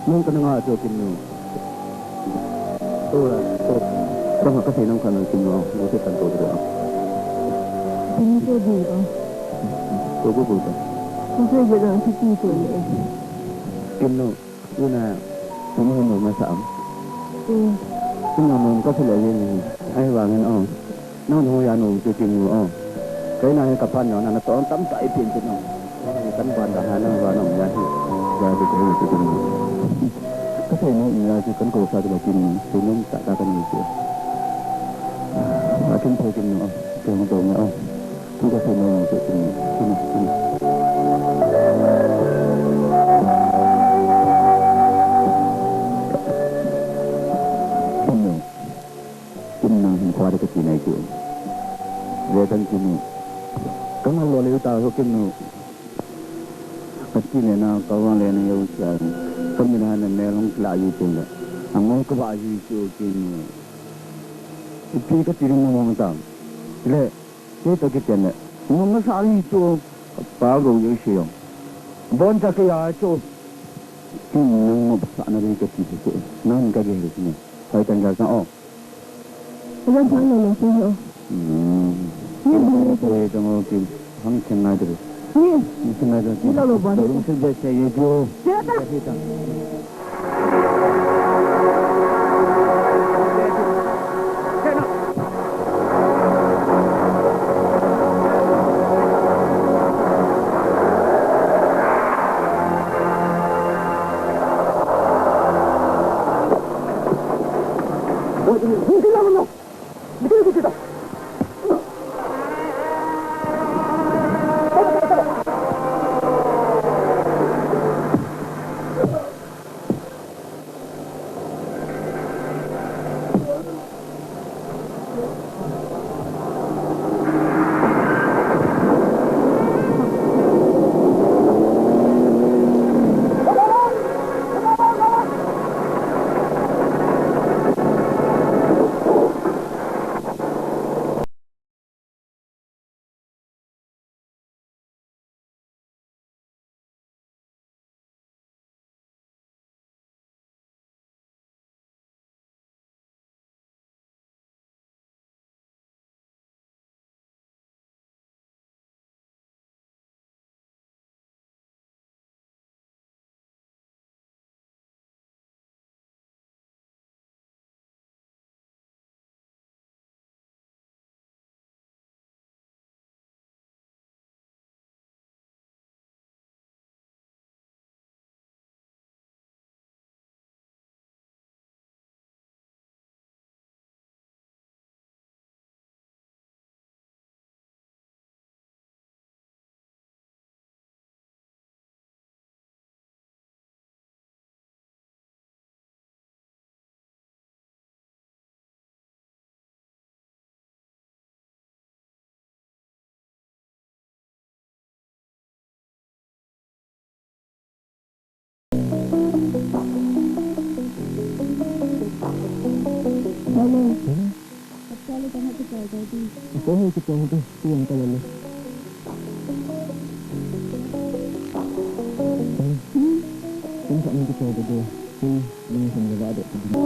Nung ka na nga ito kinu. Ito. Kung kasi nung ka nang kinu, buti kan to dito. Hindi ko dito. Ito buta. Kasi gano'n si Tito eh. Kinu, yun na, tumuhin mo masam. Kung naman ka sila yun, ay wangin o. Nung huyan o, ito kinu o. Kaya na kapan yun, na natoon tamta ipintin o. Kan buwan na hanang wanong yahi. Jadi saya itu kan, kasi no iya kan kalau saya bikin film tak akan itu. Akan bikin no, tolong no, juga saya no bikin ini. Ini nang kuat ke sini itu. Dia kan sini. Kalau lo lihat tahu kan no. Kecil na kawan lain yang usaha, kemudian melong lagi tu le, angin kebaju tu kini, itu kecil mungkin tak, le, itu kita le, mungkin sehari tu baru有些用，bon tak kaya tu, nang besar nak kecil tu, nang kaya gitu ni, saya tanya oh, Jangan mana nak saya. Saya tengok mungkin hang Chenna tu. Chenna tu. Dorong saja saya jo. Siapa? Ako ay kitong to, tuwang kalala. Kung saan kita dito, kung mga sanggabado sa dito.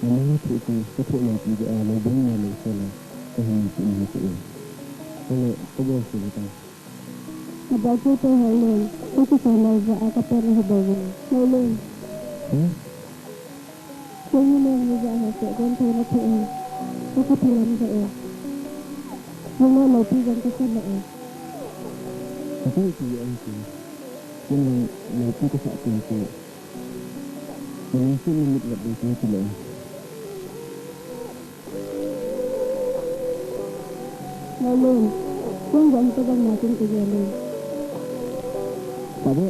Namanya itu sesuatu yang tidak ada dengan masalah kehidupan itu. Kalau kau cerita, Nabago to halon. Ito sa live ako pero habago. Halon. Kung yun ang nagana sa kung na po eh. Ako pilam sa eh. Yung mga pigang ka sa na eh. aku itu yang itu, yang nanti ke saat itu, yang itu limit waktu itu lah. Halon. Kung ganito bang natin tigalin. Tapi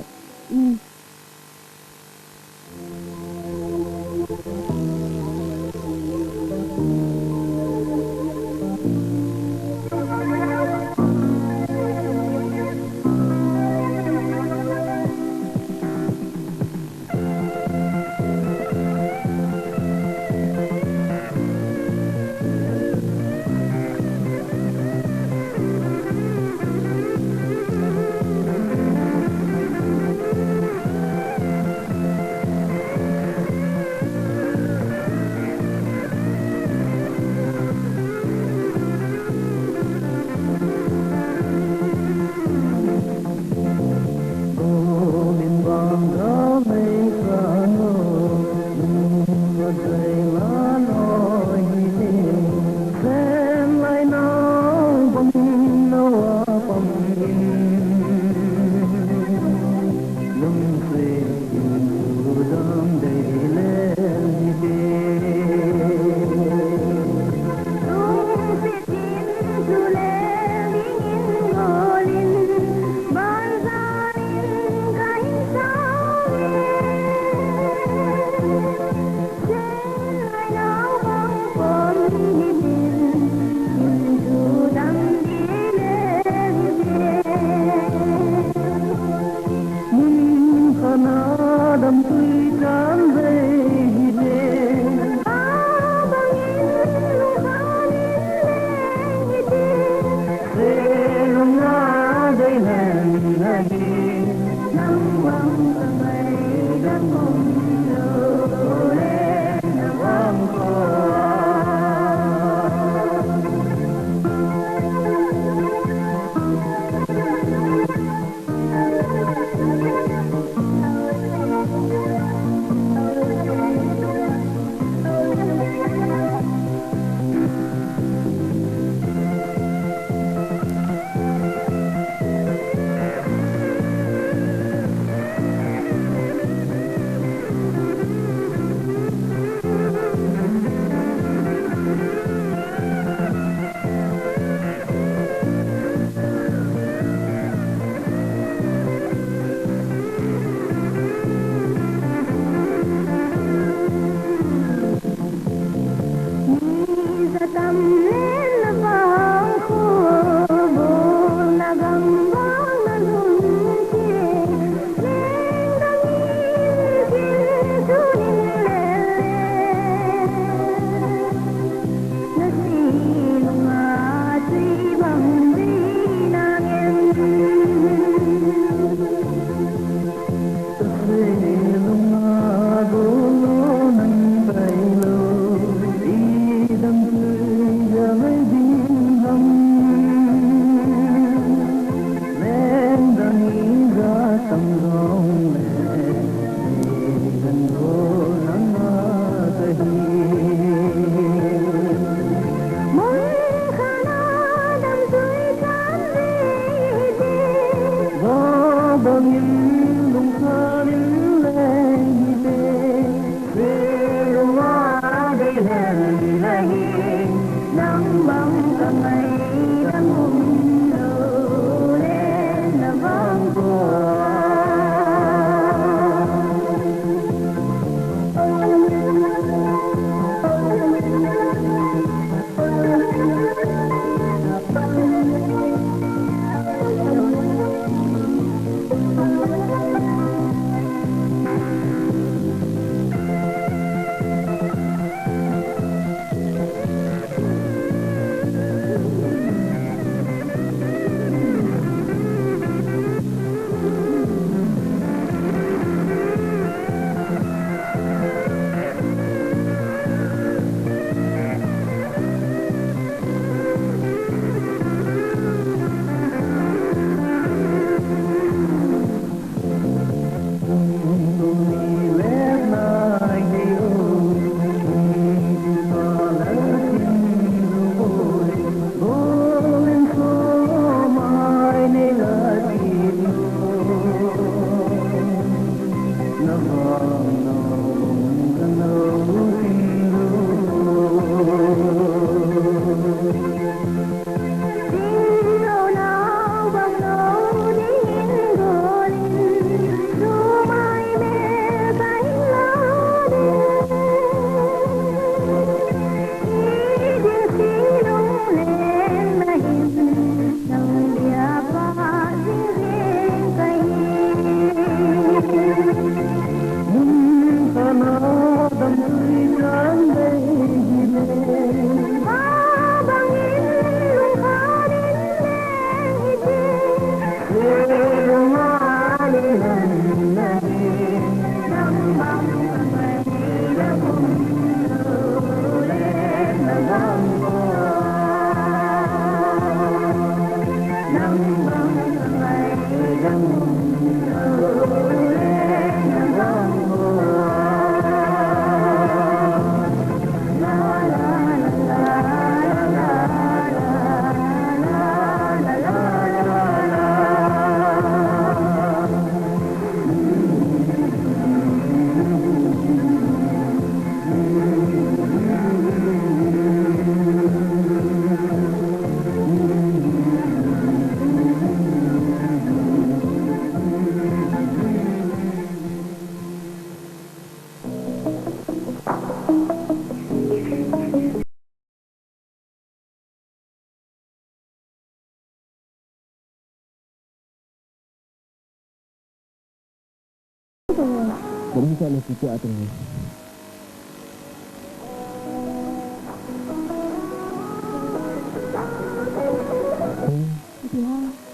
Jadi kita nak sikit atas ni.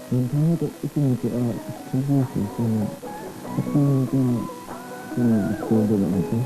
Saya tak itu macam sini sini. Itu sekolah dalam itu.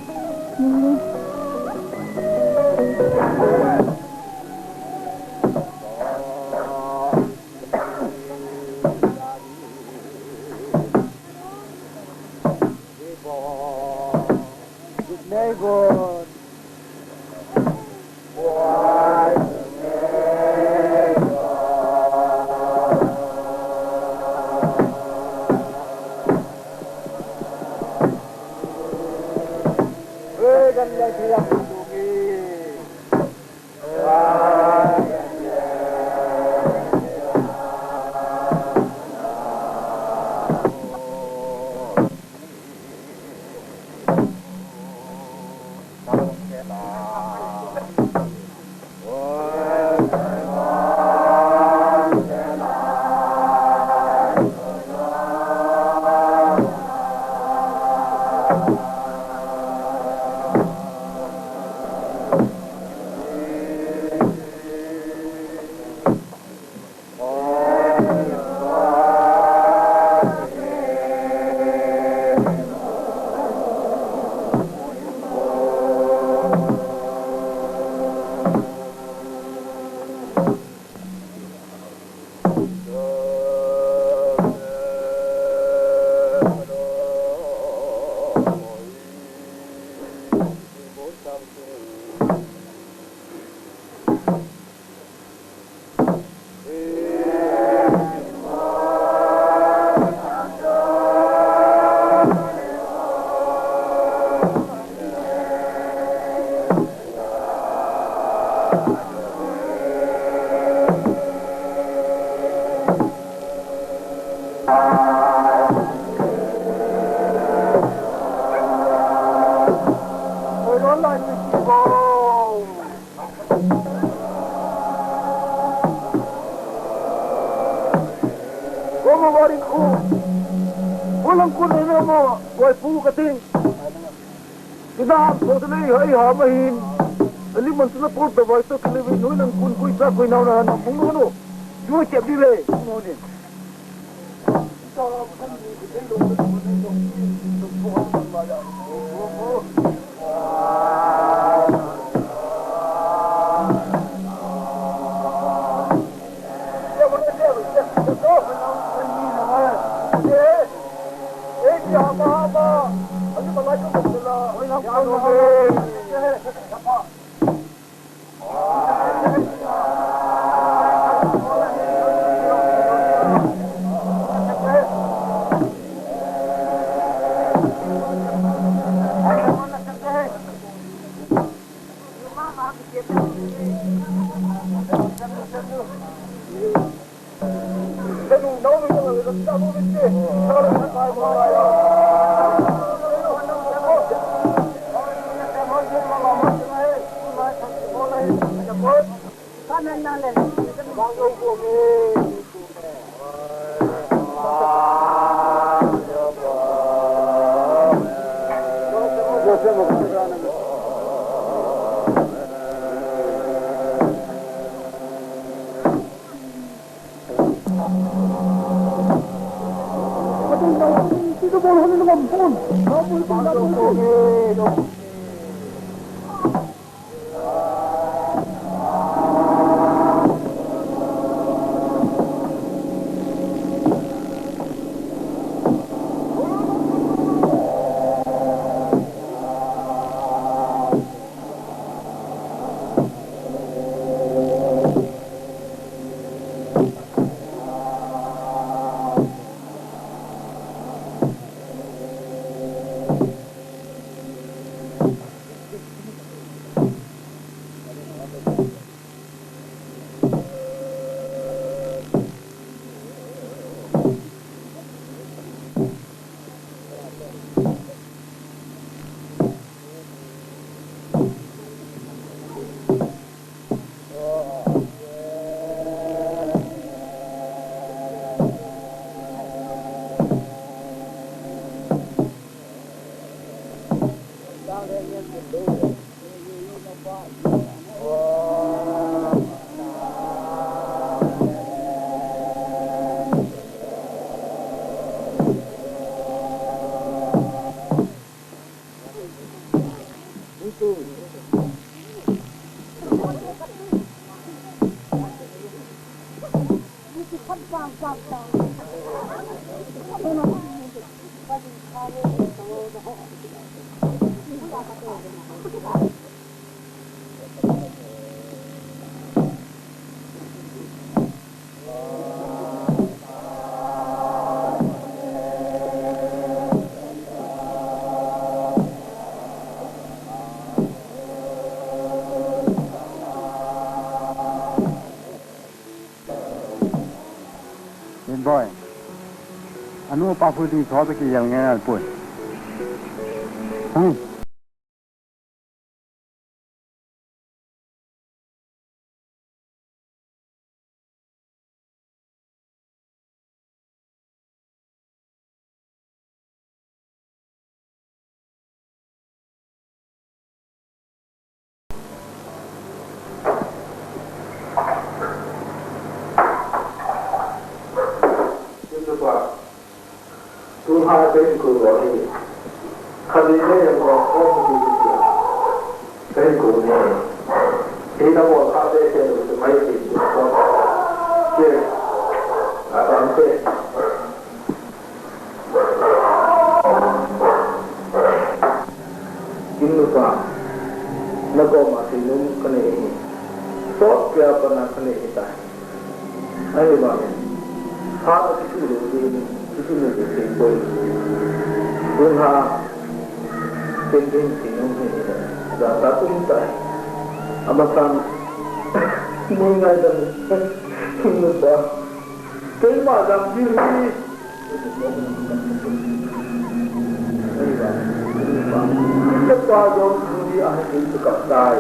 boy anu pa phu di tho ki yang ngai pui bên của gọi khăn đi đây là một con gì bên của này thì nó một khăn đây thì được mấy gì con kia làm thế chính lúc đó nó có mà thì nó cái này tốt kia còn là cái này tại ấy mà họ cái thứ gì itu lebih simpel. Bunga penting sinung ini dah satu minta. Abasan mengai dan minta. Kelma dalam diri. Cepat jauh di akhir itu kasai.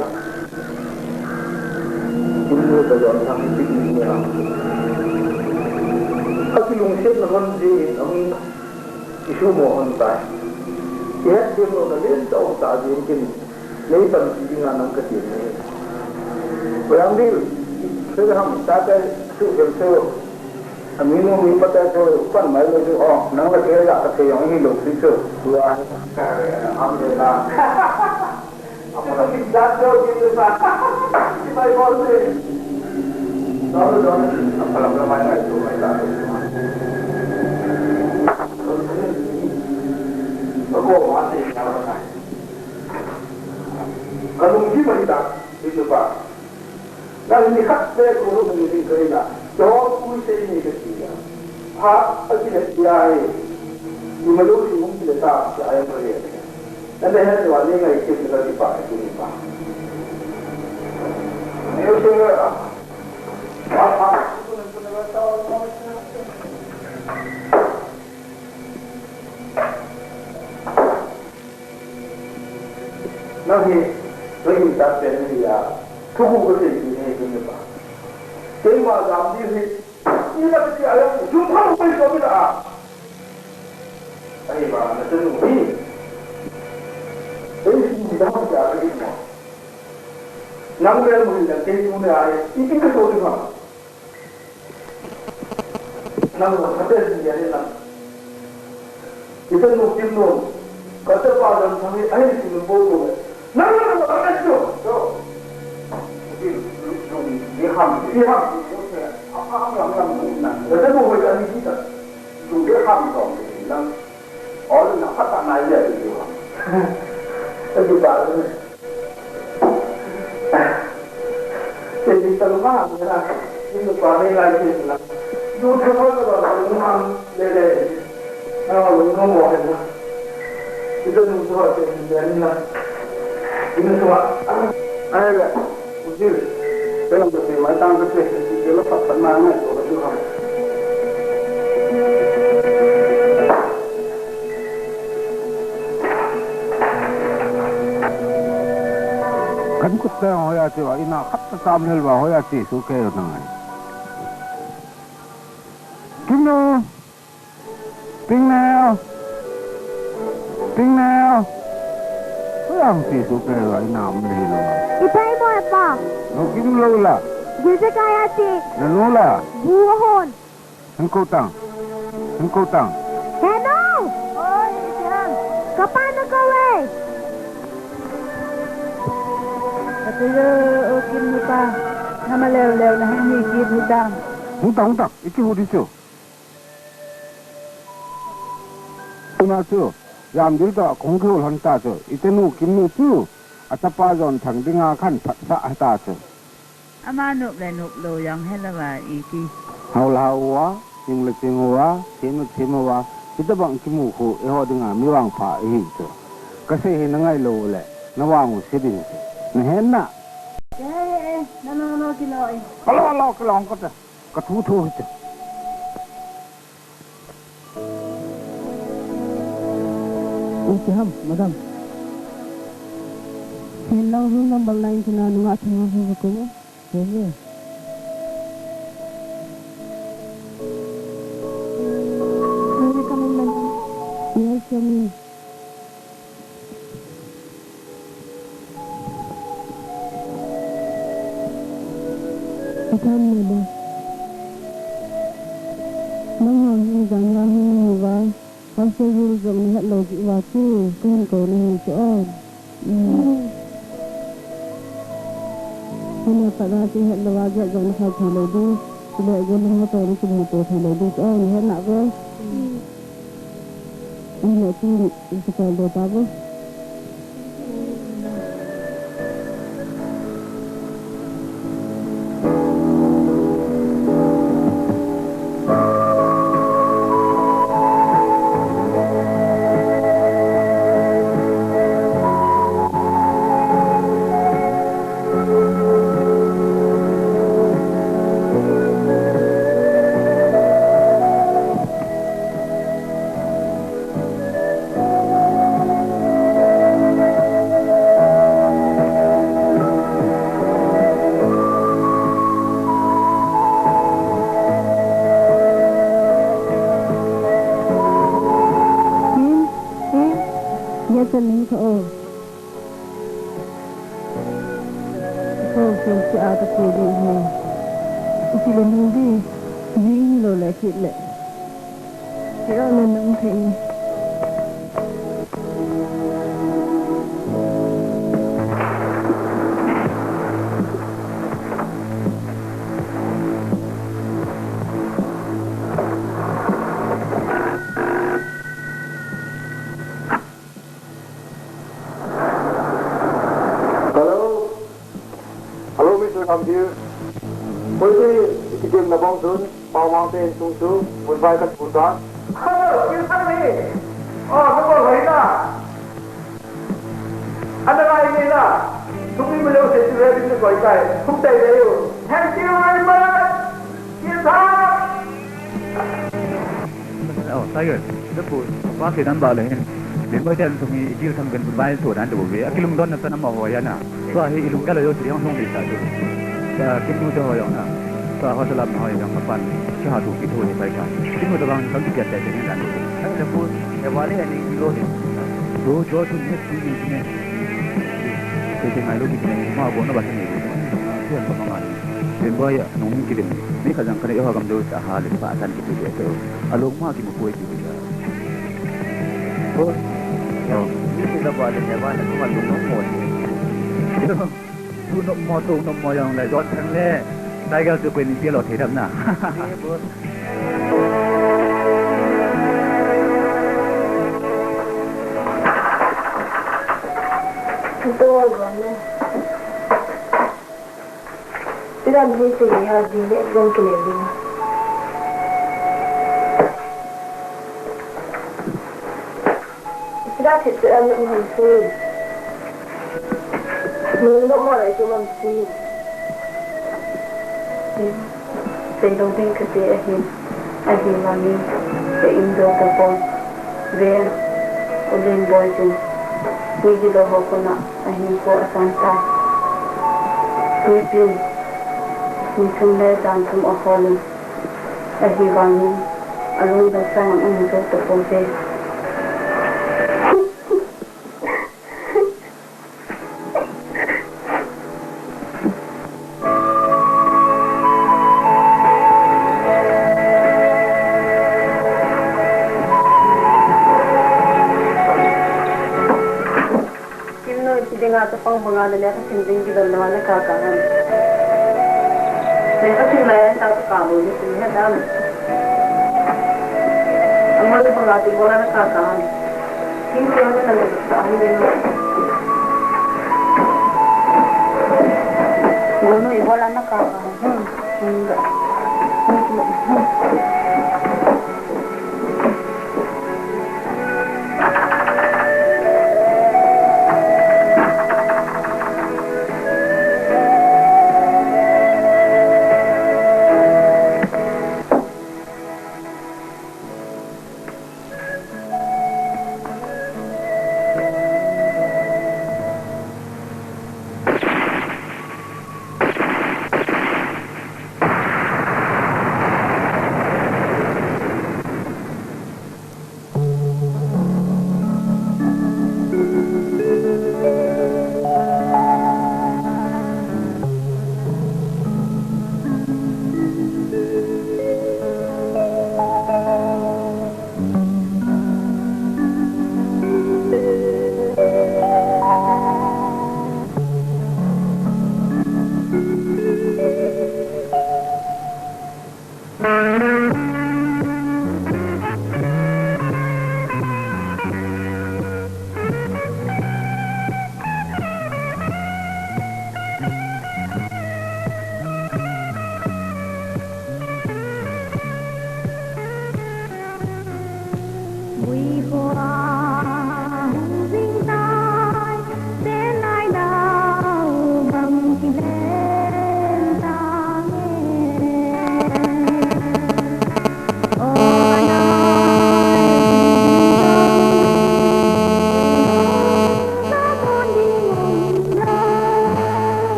Ini berjalan sampai ini. Khi lùng xếp là con gì ông số một ông tài hết đêm rồi là đến đâu tạ gì cái lấy tầm chỉ ngàn năm cái tiền này vậy ông đi thứ hai ta cái sự việc sơ mình muốn mình bắt tay thôi quan mấy người thôi nó là cái dạng cái giống như lục xí sơ vừa ông đây là ông là cái giá cho như vậy mày con gì đó apa làm cái máy này tụi mày làm nó có hóa gì nào này kalau mungkin kita itu pak dan ini khas saya kalau mungkin kita jauh pun saya ini ketiga hak akhirnya dia di malu si mungkin kita saya beri dan dia hanya wali ngai kita dipakai ini pak ini semua Nanti lagi tak berani dia, tubuh kita ini apa? Tema dalam diri ini nak dia jumpa apa yang kau tidak? Ayo bang, nanti ini, ini tidak macam apa ini. Nampak mungkin nanti mungkin ada, ini kita tahu juga. Nampak ada dia ni nam. Kita mungkin nom, kata pada kami air sini boleh. Nampak ada tu. Mungkin diham, apa yang mungkin. Kita boleh jadi kita. Juga ham dong. Nam, orang nak kata naya itu. Tapi baru. Jadi terlemah, ini paling lagi lah. Dua tahun kalau rumah lele, kalau rumah mohon, itu semua jadi lah. Ini semua, ayah, usil, kalau bersih macam bersih, kalau pasal mana itu juga. Kan kita hoya cewa ina khatta samhel wa hoya ci suke yo tangai kimno pingneo hoya ci suke wa ina amri lo Ipai mo apa? no kimlo la Bisa kaya si nanola buhon. engkau tang Hello. Oi, Ijan. Kapan kau weh? Kaya okin mo pa na malalaw na hindi kid mo dam. Hungtang, iki hodicho. Unacho, yam dilda kongkul hantacho, itenu kimnu chu, atapajon thangdinga khan phatsa hatacho. Ama nộp lại nộp đồ dòng hay là bà ý chi? Hào lao wa, nhưng lực tiếng wa, thêm wa, kita bang kimu khu, eho dinga miwang pha hi cho. Kasi hinangai lo le, nawangu sidin. Nehen na. Nó cái loại. Alo, cái lòng có ka thu thu cho. Hâm, madam. Chenna Zougam balai kena nunga tengah hukum ko. Yes. Come in, madam. Yes, come in. Madam, madam. Mahal jangan huwa. Pasal Zougam ni hat lagi waktu kan kau ni soal. Hanya pada hati hat lawajak jangan hat haladu. Sudah jangan hat orang sudah tu haladu. Oh ni hat nak ke? Ini tu kita buat apa? Ni ko si ata ko di ho sila hindi ni lo la kit le kaya na nang kai Come here. Pwede itigim na bang doon, pawangtin sungsu, bunbay kat putan. Hello, excuse me. Oh, ano ba na? Ano nga ini na? Tumi mo lang sa ready na ko ikay. Tuktay kayo. Thank you very much. Oh, Tiger. Ito po, bakit ang balahin? Di ba dyan tumi ikil sang ganun bayan to dan do be akilum don na tanam mo ya na. So hi ilum kala yo triyang hong bisa do. Sa kimu do yo na. Sa ho salam ho yang mapan. Cha tu ki tu ni sai ka. Kimu do bang sang kiat ta ni dan do. Ai po e wali ani kilo ni. Do jo tu ni tu ni ni. Ke ngai lo ki ni ma bo na ba ni do. Tuan pa ma. Den boy nong ki den. Ni ka jang kare yo gam do sa ha le pa san ki tu de to. Along ma ki mo ko ki ya. Oh. Ini kita buat hewan itu cuma lumut mot. Itu lumut mot yang lai jod thang le. Dai ga tu kuen ni lo the tham na. Itu agaknya. Tidak bisa lihat di dalam kelihatan. Đã thiệt sự ăn những hình sư nhưng nó mò lại cho mình xin tình đồng tình cái gì anh mà mình để in đồ tập con về ở lên bồi chung vì gì đó học con anh có sáng tạo tuy nhiên mình không lẽ đàn không ở hồ lên anh vào mình anh luôn đang sang anh đồ tập con về Dengan atau pengaruh dari sendiri di dalam mana kakaknya. Saya kasih layan satu kamu di sini ada. Amal pengati bola nak katakan. Ini yang kita lakukan ini. Gono bola nak katakan. Enggak.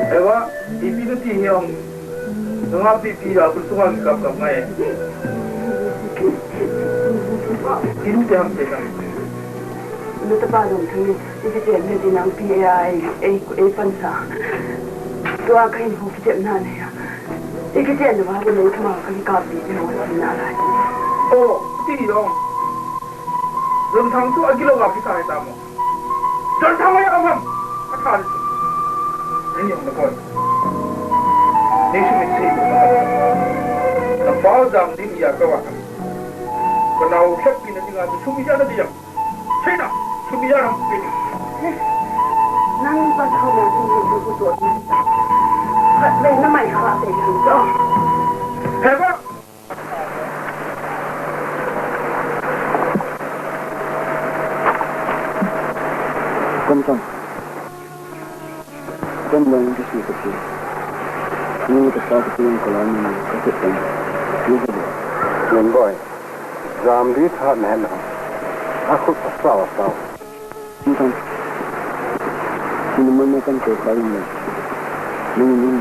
Ewa, ipi tu tiang, tengah pipi aku semua kap ngai. Ini tiang tiang. Lu terbalung tu, ini dia ni di nang PAI, pensa. Tu akan ibu kita mana ya? Ini dia ni bahawa ni cuma kali kapi ni orang mana? Oh, tiang. Rentang tu agilo kapi saya tamu. Rentang apa yang kamu? Akan. Ini yang nak. Ni semua sih. Nampak jam ni ya kawan. Kenal happy nanti ngadu cumi jana dia. Chenna, cumi jana ini. Nang pas kau nak tunggu buku tu. Hati nama yang hati yang tu. Hebat. Kom. Kom lang di sini kecil. Ini tempat kecil yang kalau ini kecil kan. Ini saja. Yang boy, jam di thar mana? Aku pasal. Kom. Ini mana kan kau ini. Ini.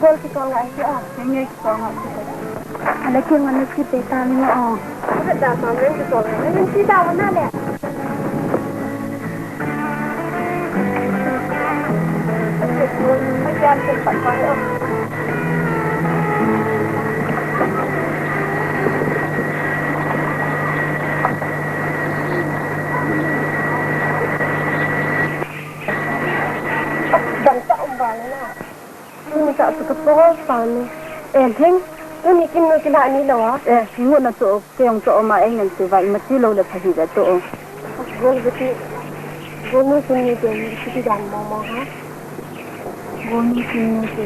Gol kita nggak sih ini kita nggak sih. Ada kian kita tanya Ada dah sampai kita ini kita mana deh? Macam tempat mana? Bangsa umbalnya. Tak suka perosan. Heng, ini kini kita ni lawa. Ingat nak tu, yang tu oma engan tu, baik macam lo le pagi dah tu. Gol betul, gol ni sini tu, kita dah mama ha. Gol ni sini tu.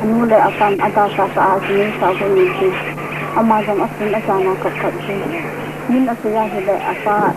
Anu le akan ada sasa sini sasa ni tu. Amazon asin asana kat sini. Min asya le apa.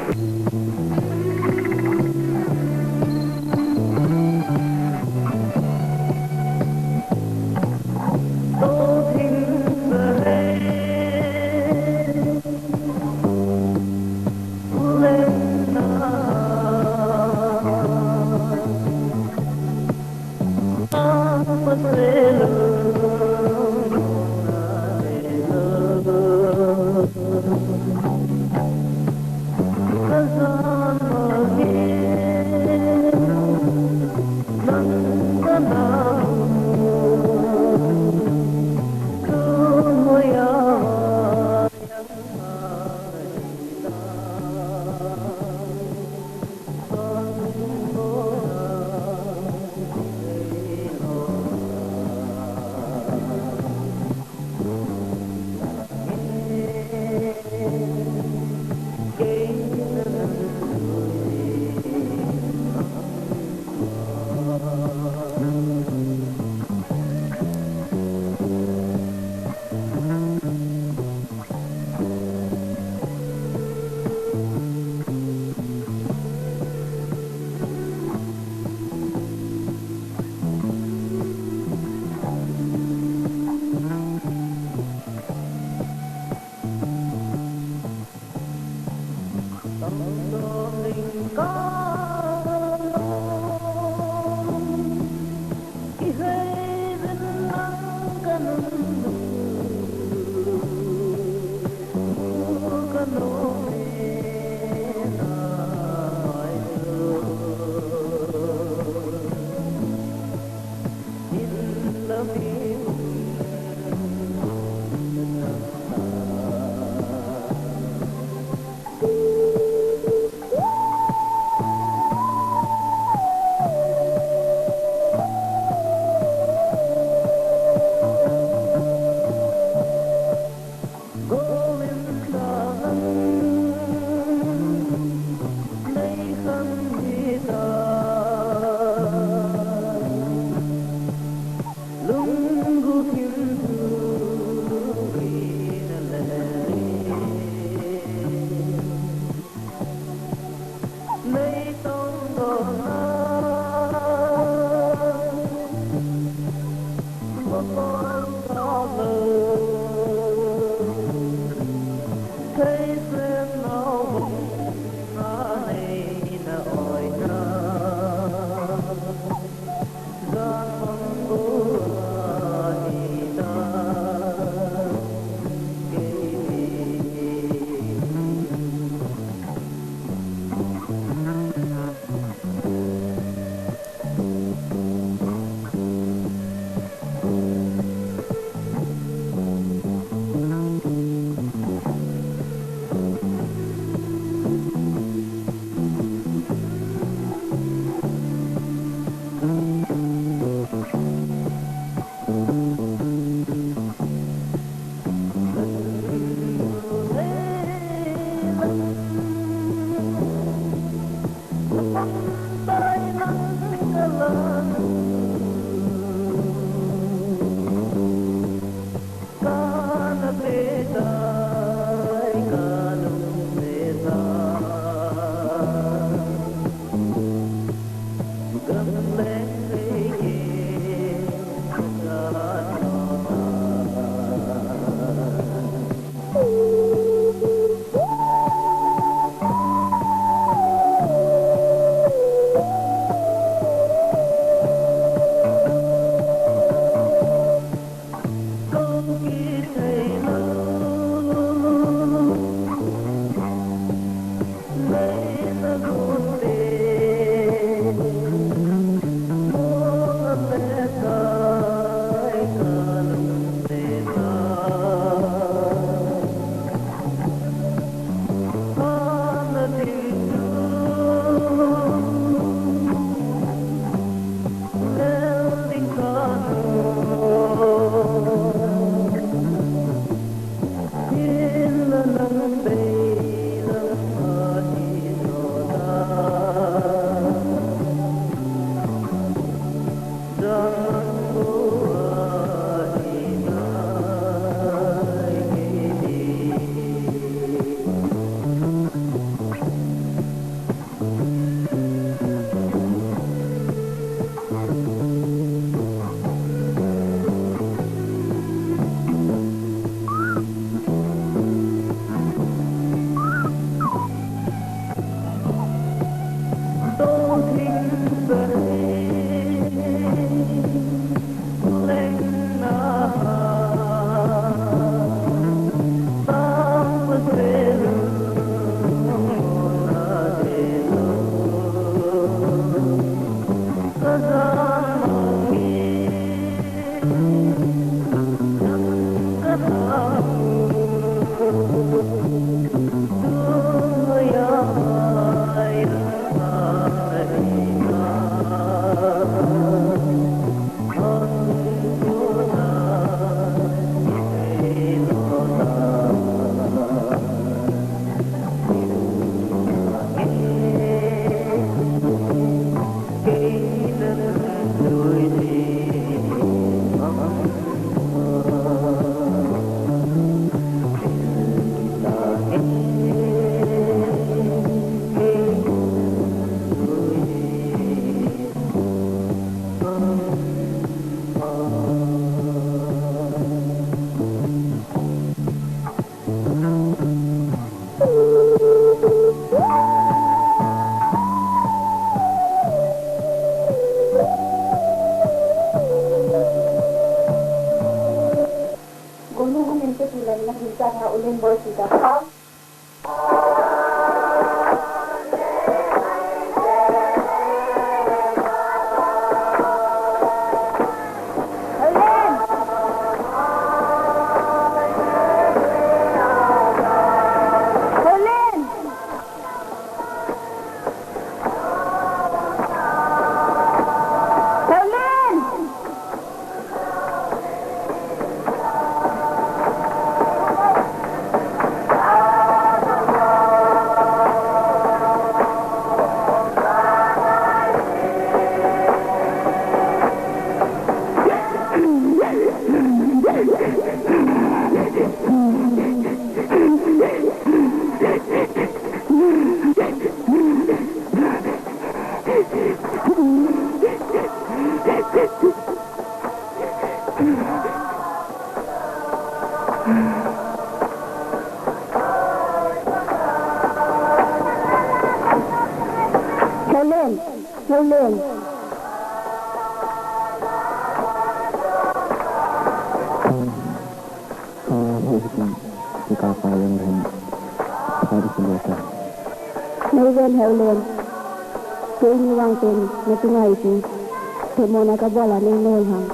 Mona ka bola ni nol hang.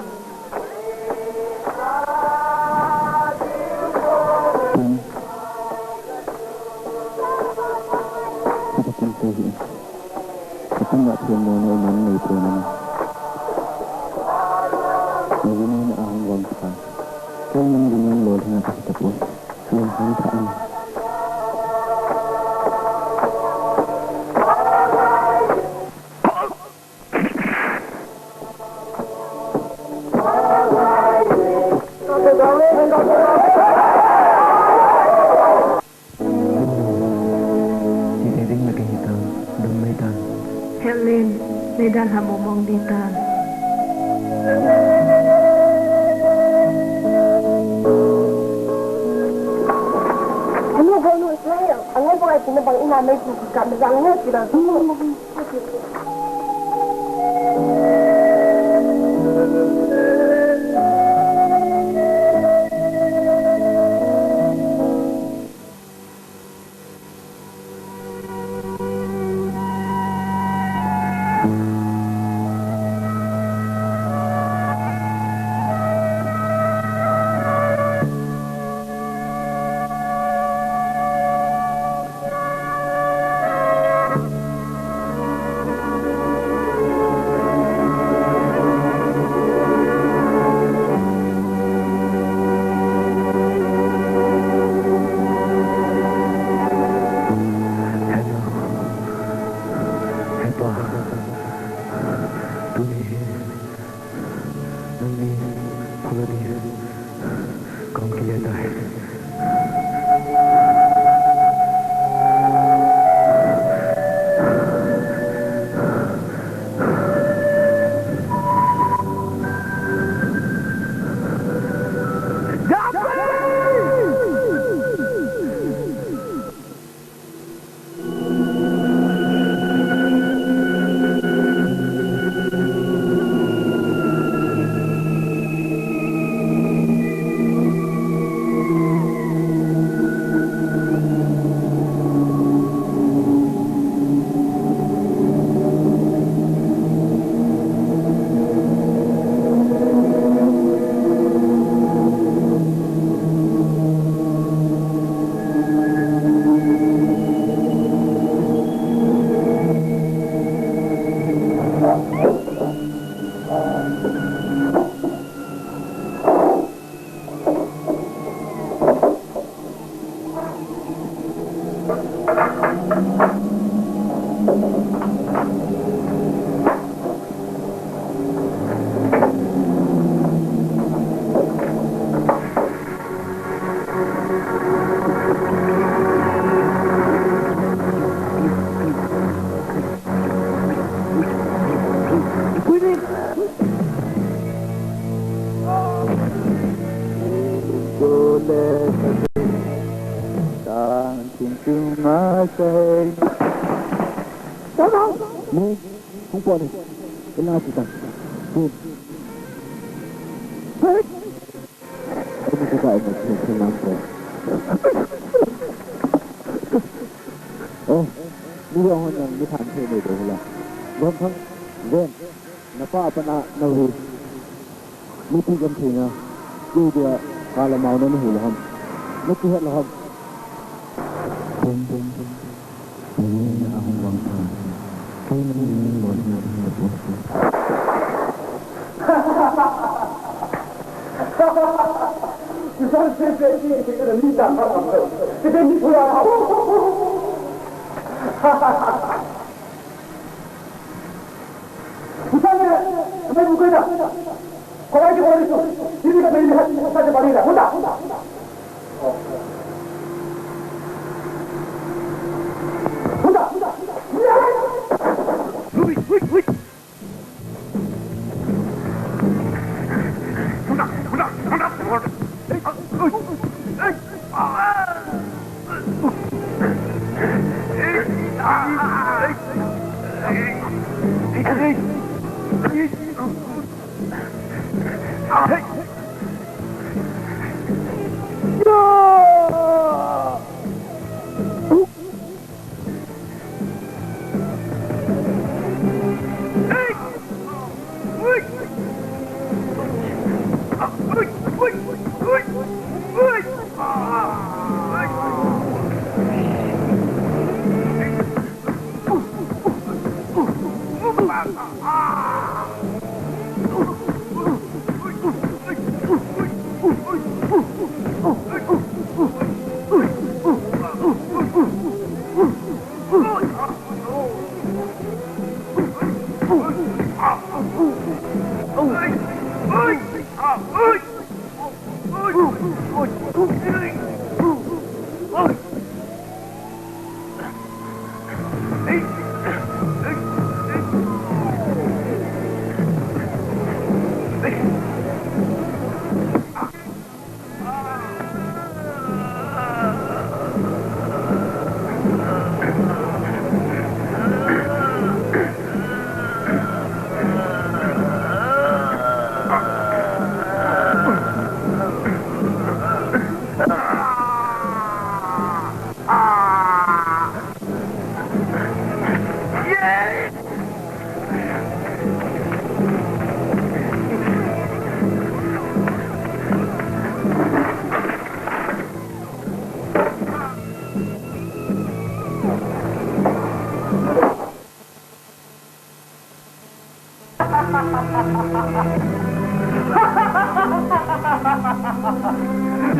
Kita nggak semua orang itu mana. Bagaimana ahang wang kita? Kau dengan lo dengan kita pun, yang hantaran. Helen, Medan Hamomo Hong Dintan. Ano ba no Israel? Ang ay mga tinabang inamay ko kami lang nga sila. Nih, kumpul ni. Kenal kita. Good. Hei. Ini juga ini senang tu. Oh, ni orang yang di tanah ni tu lah. Bukan, bukan. Nampak apa nak nahu? Ni tiga tinggal. Dia kalau mau ni hilang. Ni tiada lah. Bum. Ini aku bangsa. Kau ni luar biasa. Kita sendiri kita ni tak apa. Kita ni pula. Bukannya, apa bukan dah? Kau lagi boleh tu. Ini kan melihat saja balik dah. Mudah. Wait.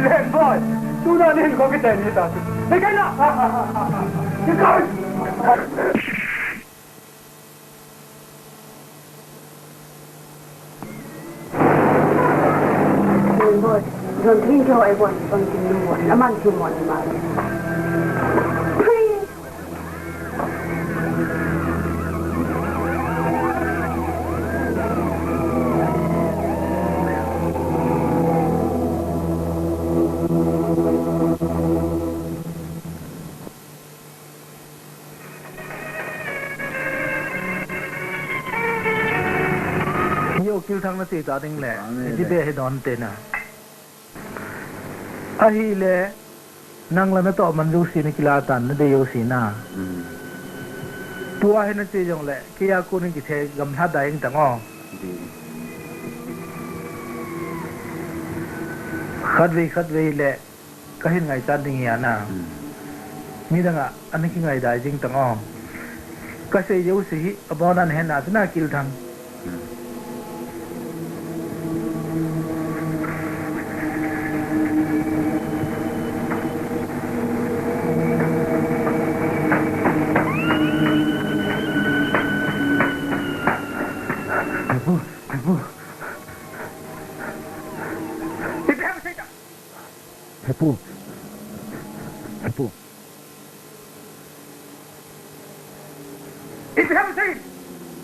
Len boy, tunanin ko kita nito. Sige na! Ikaw! Len boy, don't think I want something new one. A man too much, man. Please. Kil thang na ti ta ding le ti be he don te na a hi le nang la na to man lu si ni kila tan na de yo si na tua he na ti jong le ki ya ku ni ki the gam tha da ing tang o khat ve le ka hin ngai tan ding ya na mi da nga an ki ngai da jing tang o ka se yo si abonan he na na kil thang Hepu.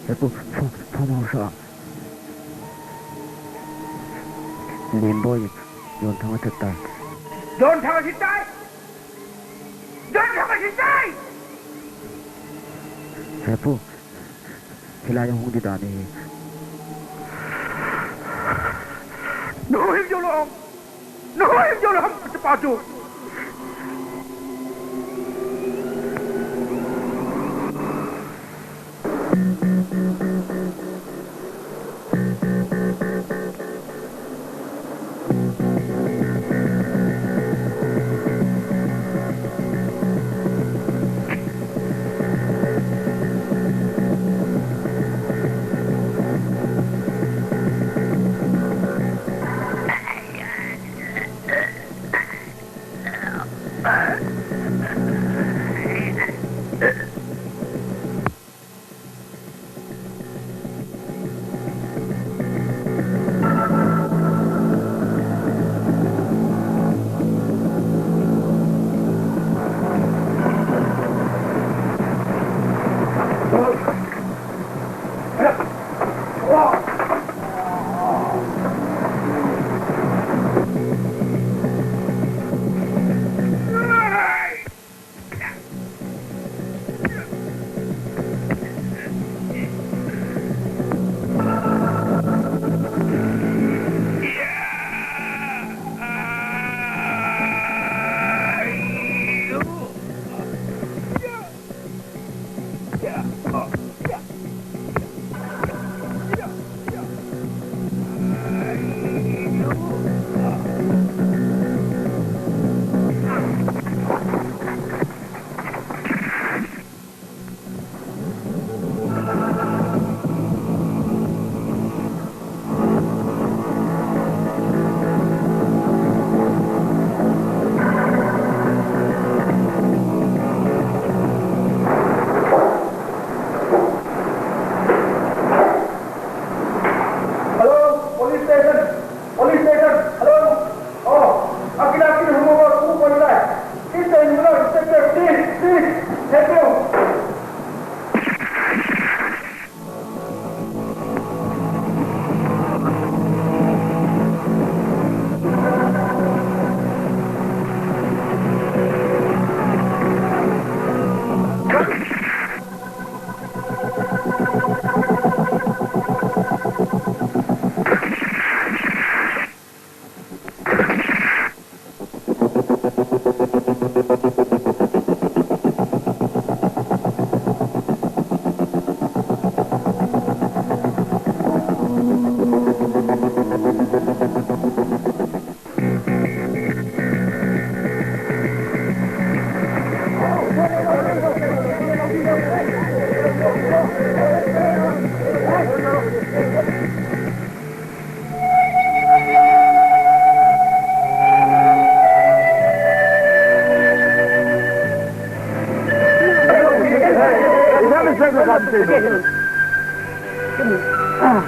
Hepu, phong sợ. Len boy, yon thang thật ta. Yon thang thật ta. Yon thang thật ta. Hepu, hila yung hung di ta ni. Nó hiểm vô lòng. Nó hiểm vô lòng. Sẽ bảo chủ.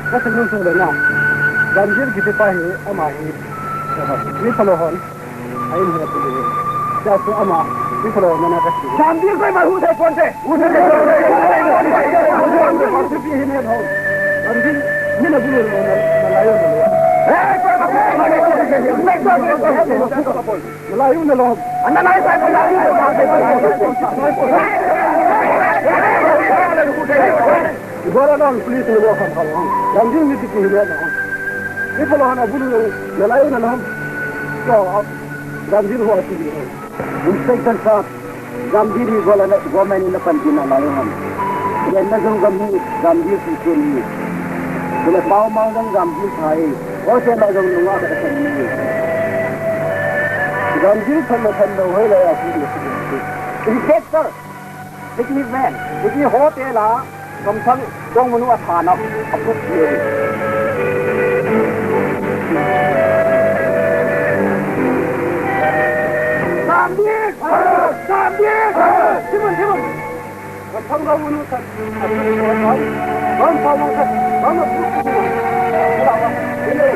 Kasi yung sulo na. Ganjir kita pahi amahi. Ni palohon. Ayun hina tuloy. Kasi ama, ni palohon na kasi. Ganjir ko may husay konte. Husay ko. Ganjir ni na bulo malayo na. Malayo na loob. Anda na isa. Igora lang, please, na mo kan kalong. Ganjir ni tikihila na. Ni palohon abulo malayo na loob. So, ganjir ho asili. Inspector sahab, ganjir hi gomen na panjina malayo. Chenna Jougam ganjir sikeli. Bila mau dan ganjir thai. Oh, Chenna Jougam ada sini. Ganjir thanda hoila asili. Inspector, tikih man, tikih hotel la. Kamsang dong menu athana apuk ye. Sambil. Simon. Kamsang dong menu tat. Bang pawang tat. Bang apuk. Sambil.